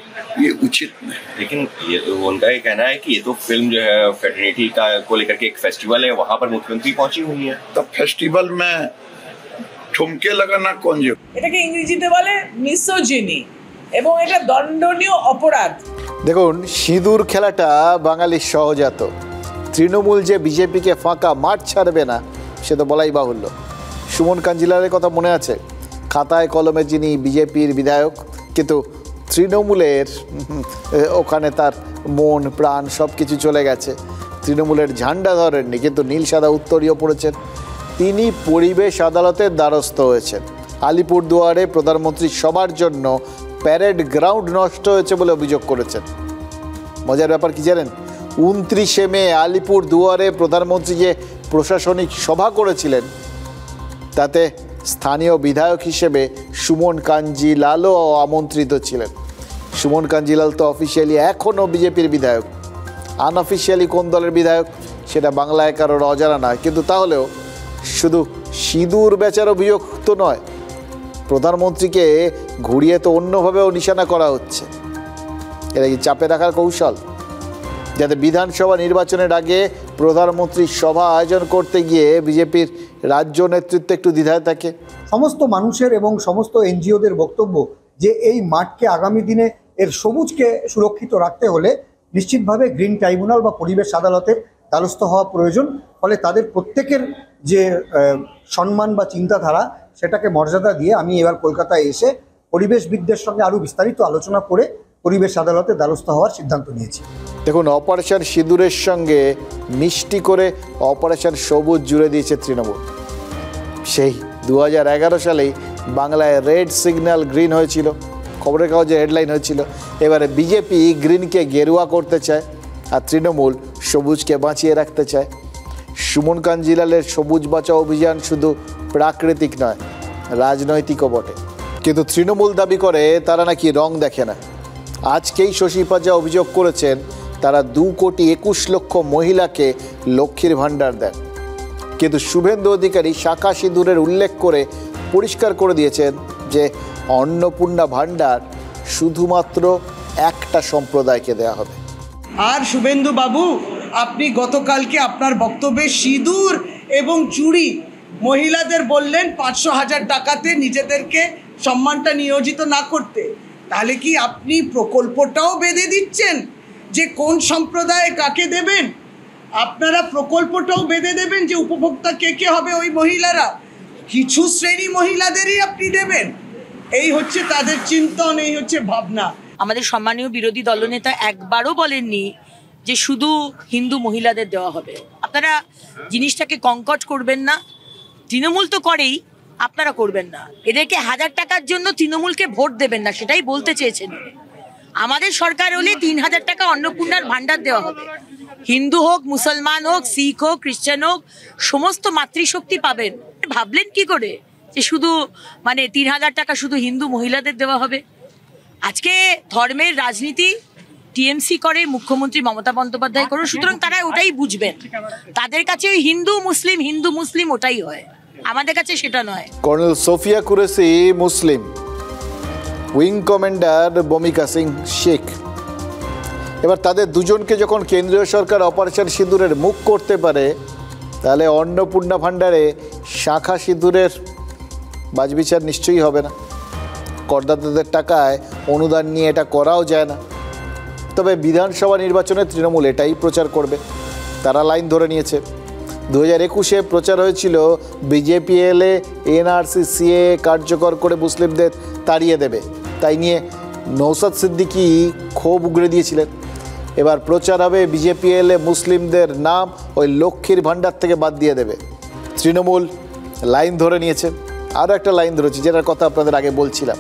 ये उचित नहीं। लेकिन ये तो उनका ये कहना है कि ये तो फिल्म जो है फेटर्निटी का को लेकर के एक फेस्टिवल है, वहां पर मुख्यमंत्री पहुंची हुई है। तो फेस्टिवल में ठुमके लगाना कौन जो? এটাকে ইংরেজিতে বলে মিসোজিনি এবং এটা দণ্ডনীয় অপরাধ। দেখুন, সিঁদুর খেলাটা বাঙালির সহজাত। তৃণমূল যে বিজেপিকে ফাঁকা মাঠ ছাড়বে না সে তো বলাই বাহুল্য। সুমন কাঞ্জিলালের কথা মনে আছে, খাতায় কলমে যিনি বিজেপির বিধায়ক, কিন্তু তৃণমূলের ওখানে তার মন প্রাণ সব কিছু চলে গেছে। তৃণমূলের ঝান্ডা ধরেননি, কিন্তু নীল সাদা উত্তরীয় পড়েছেন। তিনি পরিবেশ আদালতের দ্বারস্থ হয়েছেন। আলিপুরদুয়ারে প্রধানমন্ত্রী সবার জন্য প্যারেড গ্রাউন্ড নষ্ট হয়েছে বলে অভিযোগ করেছেন। মজার ব্যাপার কি জানেন, 29শে মে আলিপুরদুয়ারে প্রধানমন্ত্রী যে প্রশাসনিক সভা করেছিলেন তাতে স্থানীয় বিধায়ক হিসেবে সুমন কাঞ্জিলালও আমন্ত্রিত ছিলেন। সুমন কাঞ্জিলাল তো অফিসিয়ালি এখনও বিজেপির বিধায়ক, আনঅফিসিয়ালি কোন দলের বিধায়ক সেটা বাংলায় কারোর অজানা নয়, কিন্তু তাহলেও শুধু সিঁদুর বেচার অভিযোগ তো নয়, প্রধানমন্ত্রীকে ঘুরিয়ে তো অন্যভাবেও নিশানা করা হচ্ছে। এটা কি চাপে রাখার কৌশল, যাতে বিধানসভা নির্বাচনের আগে প্রধানমন্ত্রীর সভা আয়োজন করতে গিয়ে বিজেপির রাজ্য নেতৃত্ব একটু দ্বিধায় থাকে? সমস্ত মানুষের এবং সমস্ত এনজিওদের বক্তব্য যে এই মাঠকে আগামী দিনে এর সবুজকে সুরক্ষিত রাখতে হলে নিশ্চিতভাবে গ্রিন ট্রাইব্যুনাল বা পরিবেশ আদালতের দ্বারস্থ হওয়া প্রয়োজন। ফলে তাদের প্রত্যেকের যে সম্মান বা চিন্তাধারা সেটাকে মর্যাদা দিয়ে আমি এবার কলকাতায় এসে পরিবেশবিদদের সঙ্গে আরও বিস্তারিত আলোচনা করে পরিবেশ আদালতে দ্বারস্থ হওয়ার সিদ্ধান্ত নিয়েছি। দেখুন, অপারেশন সিঁদুরের সঙ্গে মিষ্টি করে অপারেশন সবুজ জুড়ে দিয়েছে তৃণমূল। সেই 2011 সালেই বাংলায় রেড সিগন্যাল গ্রিন হয়েছিল, খবরের কাগজে হেডলাইন হয়েছিল। এবারে বিজেপি গ্রিনকে গেরুয়া করতে চায় আর তৃণমূল সবুজকে বাঁচিয়ে রাখতে চায়। সুমন কাঞ্জিলালের সবুজ বাঁচাও অভিযান শুধু প্রাকৃতিক নয়, রাজনৈতিকও বটে। কিন্তু তৃণমূল দাবি করে তারা নাকি রং দেখে না। আজকেই শশী পাজা অভিযোগ করেছেন তারা 2,21,00,000 মহিলাকে লক্ষ্মীর ভাণ্ডার দেন, কিন্তু শুভেন্দু অধিকারী শাখা সিঁদুরের উল্লেখ করে পরিষ্কার করে দিয়েছেন যে অন্নপূর্ণা ভাণ্ডার শুধুমাত্র একটা সম্প্রদায়কে দেওয়া হবে। আর শুভেন্দু বাবু, আপনি গতকালকে আপনার বক্তব্যে সিঁদুর এবং চুড়ি মহিলাদের বললেন 500,000 টাকাতে নিজেদেরকে সম্মানটা নিয়োজিত না করতে। তাহলে কি আপনি প্রকল্পটাও বেঁধে দিচ্ছেন যে কোন সম্প্রদায় কাকে দেবেন? আপনারা প্রকল্পটাও বেঁধে দেবেন যে উপভোক্তা কে কে হবে ওই মহিলারা? কিছু শ্রেণী মহিলাদেরই আপনি দেবেন? এই হচ্ছে তাদের চিন্তন, এই হচ্ছে ভাবনা। আমাদের সম্মানীয় বিরোধী দলনেতা একবারও বলেননি যে শুধু হিন্দু মহিলাদের দেওয়া হবে। আপনারা জিনিসটাকে কঙ্কট করবেন না। তৃণমূল তো করেই, আপনারা করবেন না। এদেরকে 1000 টাকার জন্য তৃণমূলকে ভোট দেবেন না, সেটাই বলতে চেয়েছেন। আমাদের সরকার হলে 3000 টাকা অন্নপূর্ণার ভান্ডার দেওয়া হবে। হিন্দু হোক, মুসলমান হোক, শিখ হোক, খ্রিস্টান হোক, সমস্ত মাতৃশক্তি পাবেন। ভাবলেন কি করে যে শুধু 3000 টাকা শুধু হিন্দু মহিলাদের দেওয়া হবে? আজকে ধর্মের রাজনীতি টিএমসি করে, মুখ্যমন্ত্রী মমতা বন্দ্যোপাধ্যায় করে, সুতরাং তারা ওটাই বুঝবেন। তাদের কাছে ওই হিন্দু মুসলিম ওটাই হয়, আমাদের কাছে সেটা নয়। কর্নেল সোফিয়া কুরেশি মুসলিম, উইং কমান্ডার বমিকা সিং শেখ। এবার তাদের দুজনকে যখন কেন্দ্রীয় সরকার অপারেশন সিঁদুরের মুখ করতে পারে, তাহলে অন্নপূর্ণা ভাণ্ডারে শাখা সিঁদুরের বাজবিচার নিশ্চয়ই হবে না। করদাতাদের টাকায় অনুদান নিয়ে এটা করাও যায় না। তবে বিধানসভা নির্বাচনে তৃণমূল এটাই প্রচার করবে। তারা লাইন ধরে নিয়েছে। 2021-এ প্রচার হয়েছিল বিজেপি এলে এনআরসি সিএ কার্যকর করে মুসলিমদের তাড়িয়ে দেবে, তাই নিয়ে নৌসাদ সিদ্দিকী ক্ষোভ উগড়ে দিয়েছিলেন। এবার প্রচার হবে বিজেপি এলে মুসলিমদের নাম ওই লক্ষ্মীর ভাণ্ডার থেকে বাদ দিয়ে দেবে। তৃণমূল লাইন ধরে নিয়েছে। আরও একটা লাইন ধরেছে, যেটার কথা আপনাদের আগে বলছিলাম,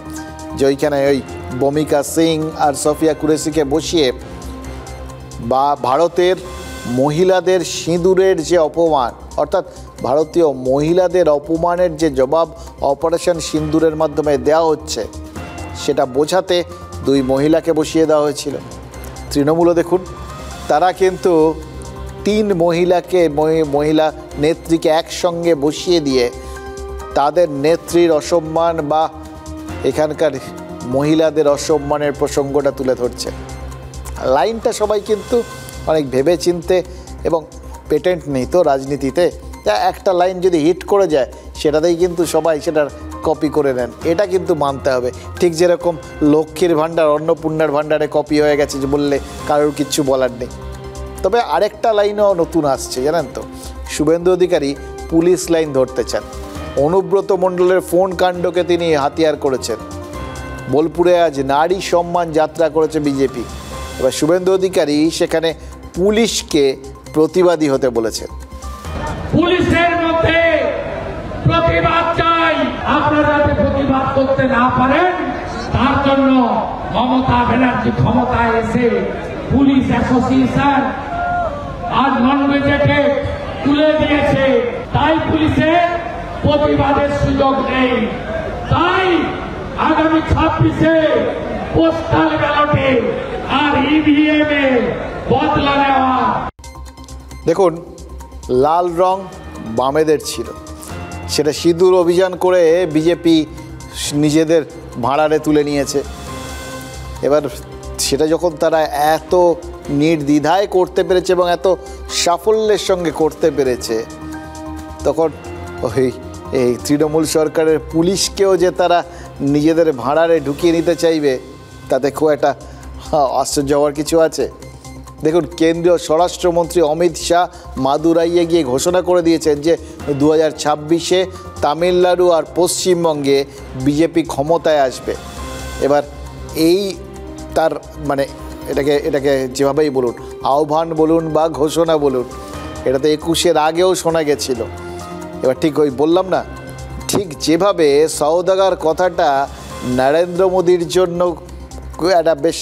যে ওইখানে ওই বমিকা সিং আর সোফিয়া কুরেশিকে বসিয়ে বা ভারতের মহিলাদের সিঁদুরের যে অপমান, অর্থাৎ ভারতীয় মহিলাদের অপমানের যে জবাব অপারেশন সিঁদুরের মাধ্যমে দেওয়া হচ্ছে, সেটা বোঝাতে দুই মহিলাকে বসিয়ে দেওয়া হয়েছিল। তৃণমূলও দেখুন, তারা কিন্তু 3 মহিলা নেত্রীকে একসঙ্গে বসিয়ে দিয়ে তাদের নেত্রীর অসম্মান বা এখানকার মহিলাদের অসম্মানের প্রসঙ্গটা তুলে ধরছে। লাইনটা সবাই কিন্তু অনেক ভেবে চিনতে, এবং পেটেন্ট নেই তো রাজনীতিতে, একটা লাইন যদি হিট করে যায় সেটাতেই কিন্তু সবাই সেটার কপি করে নেন। এটা কিন্তু মানতে হবে। ঠিক যেরকম লক্ষ্মীর ভাণ্ডার অন্নপূর্ণার ভাণ্ডারে কপি হয়ে গেছে যে বললে কারোর কিচ্ছু বলার নেই। তবে আরেকটা লাইনও নতুন আসছে, জানেন তো? শুভেন্দু অধিকারী পুলিশ লাইন ধরতে চান। অনুব্রত মণ্ডলের ফোন কাণ্ডকে তিনি হাতিয়ার করেছেন। বোলপুরে আজ নারী সম্মান যাত্রা করেছে বিজেপি। এবার শুভেন্দু অধিকারী সেখানে পুলিশকে প্রতিবাদী হতে বলেছেন। পুলিশের মধ্যে প্রতিবাদ চাই। আপনারা যাতে প্রতিবাদ করতে না পারেন, তার জন্য মমতা ব্যানার্জি ক্ষমতায় এসে পুলিশ অ্যাসোসিয়েশন আর নন গেজেটেড তুলে দিয়েছে। তাই পুলিশের প্রতিবাদের সুযোগ নেই। তাই আগামী 26-এ পোস্টাল ব্যালটে আর ইভিএম এ বদলা নেওয়া। দেখুন, লাল রং বামেদের ছিল, সেটা সিঁদুর অভিযান করে বিজেপি নিজেদের ভাড়ারে তুলে নিয়েছে। এবার সেটা যখন তারা এত নির্দ্বিধায় করতে পেরেছে এবং এত সাফল্যের সঙ্গে করতে পেরেছে, তখন এই তৃণমূল সরকারের পুলিশকেও যে তারা নিজেদের ভাড়ারে ঢুকিয়ে নিতে চাইবে, তাতে খুব একটা আশ্চর্য হওয়ার কিছু আছে। দেখুন, কেন্দ্রীয় স্বরাষ্ট্রমন্ত্রী অমিত শাহ মাদুরাইয়ে গিয়ে ঘোষণা করে দিয়েছেন যে 2026-এ তামিলনাড়ু আর পশ্চিমবঙ্গে বিজেপি ক্ষমতায় আসবে। এবার এই তার এটাকে যেভাবেই বলুন, আহ্বান বলুন বা ঘোষণা বলুন, এটা তো 21-এর আগেও শোনা গেছিল। এবার ঠিক ওই বললাম না, ঠিক যেভাবে সওদাগর কথাটা নরেন্দ্র মোদীর জন্য একটা বেশ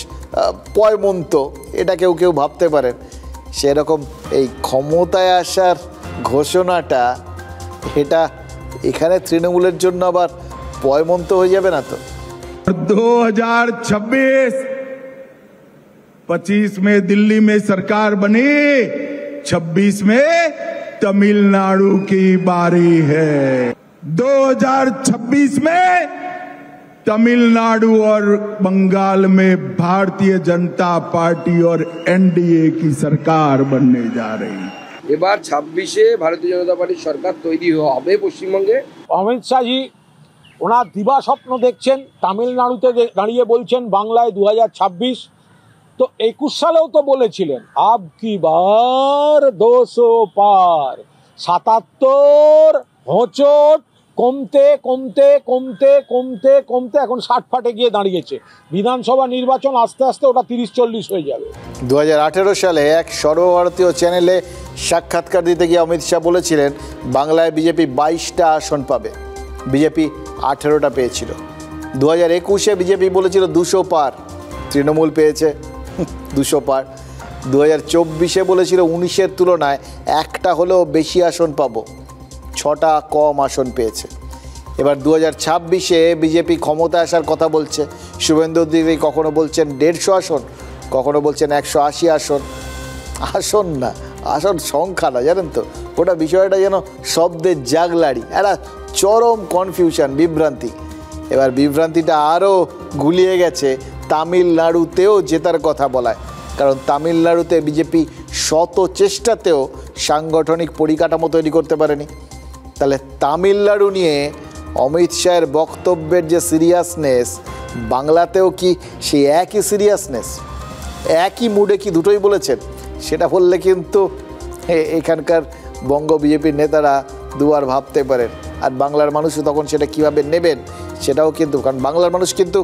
পয়মন্ত, এটা কেউ ভাবতে পারেন, সেরকম এই ক্ষমতায় আসার ঘোষণাটা এটা এখানে তৃণমূলের জন্য আবার পয়মন্ত হয়ে যাবে না তো? 2026 में दिल्ली में सरकार बनी, 26 में तमिलनाडु की बारी है। 2026 में तमिलनाडु और बंगाल में भारतीय जनता पार्टी और एनडीए की सरकार बनने जा रही है। এবার 26-এ ভারতীয় জনতা পার্টির সরকার তৈরি হবে পশ্চিমবঙ্গে। অমিত শাহজি ওনার দিবা স্বপ্ন দেখছেন, তামিলনাড়ুতে দাঁড়িয়ে বলছেন বাংলায় 2026, তো 21 সালেও তো বলেছিলেন আব কি বার 200 পার, 77 হোঁচট কমতে কমতে কমতে কমতে কমতে এখন 60 ফাটে গিয়ে দাঁড়িয়েছে। বিধানসভা নির্বাচন আস্তে আস্তে ওটা 30-40 হয়ে যাবে। 2018 সালে এক সর্বভারতীয় চ্যানেলে সাক্ষাৎকার দিতে গিয়ে অমিত শাহ বলেছিলেন বাংলায় বিজেপি 22টা আসন পাবে, বিজেপি 18টা পেয়েছিল। 2021-এ বিজেপি বলেছিল 200 পার, তৃণমূল পেয়েছে 200 পার। 2024-এ বলেছিল 19-এর তুলনায় একটা হলেও বেশি আসন পাবো, 6টা কম আসন পেয়েছে। এবার 2026-এ বিজেপি ক্ষমতা আসার কথা বলছে। শুভেন্দু অধিকারী কখনো বলছেন 150 আসন, কখনো বলছেন 180 আসন। আসন না, আসন সংখ্যা না, জানেন তো, ওটা বিষয়টা যেন শব্দের জাগলাড়ি, একটা চরম কনফিউশন, বিভ্রান্তি। এবার বিভ্রান্তিটা আরও গুলিয়ে গেছে তামিলনাড়ুতেও জেতার কথা বলায়, কারণ তামিলনাড়ুতে বিজেপি শত চেষ্টাতেও সাংগঠনিক পরিকাঠামো তৈরি করতে পারেনি। তাহলে তামিলনাড়ু নিয়ে অমিত শাহের বক্তব্যের যে সিরিয়াসনেস, বাংলাতেও কি সেই একই সিরিয়াসনেস, একই মুডে কি দুটোই বলেছেন, সেটা বললে কিন্তু এখানকার বঙ্গ বিজেপির নেতারা দুবার ভাবতে পারেন। আর বাংলার মানুষও তখন সেটা কিভাবে নেবেন সেটাও কিন্তু, কারণ বাংলার মানুষ কিন্তু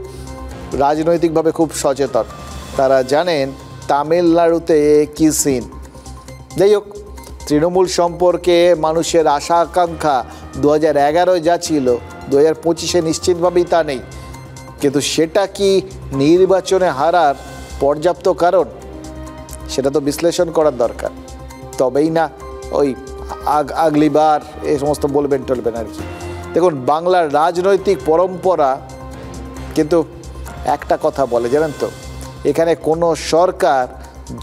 রাজনৈতিকভাবে খুব সচেতন, তারা জানেন তামিলনাড়ুতে কী সিন। যাই হোক, তৃণমূল সম্পর্কে মানুষের আশা আকাঙ্ক্ষা 2011 যা ছিল 2025-এ নিশ্চিতভাবেই তা নেই, কিন্তু সেটা কি নির্বাচনে হারার পর্যাপ্ত কারণ, সেটা তো বিশ্লেষণ করার দরকার। তবেই না ওই আগলিবার এই সমস্ত বলবেন টলবেন আর কি। দেখুন, বাংলার রাজনৈতিক পরম্পরা কিন্তু একটা কথা বলে, জানেন তো, এখানে কোনো সরকার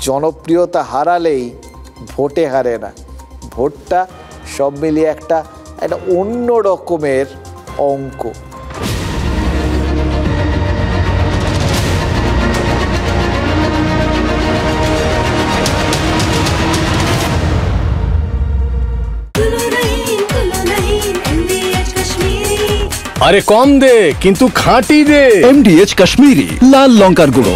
জনপ্রিয়তা হারালেই ভোটে হারে না, ভোটটা সব মিলিয়ে একটা অন্য রকমের অঙ্ক। আরে কম দে কিন্তু খাঁটি দে, MDH কাশ্মীরি লাল লঙ্কার গুঁড়ো।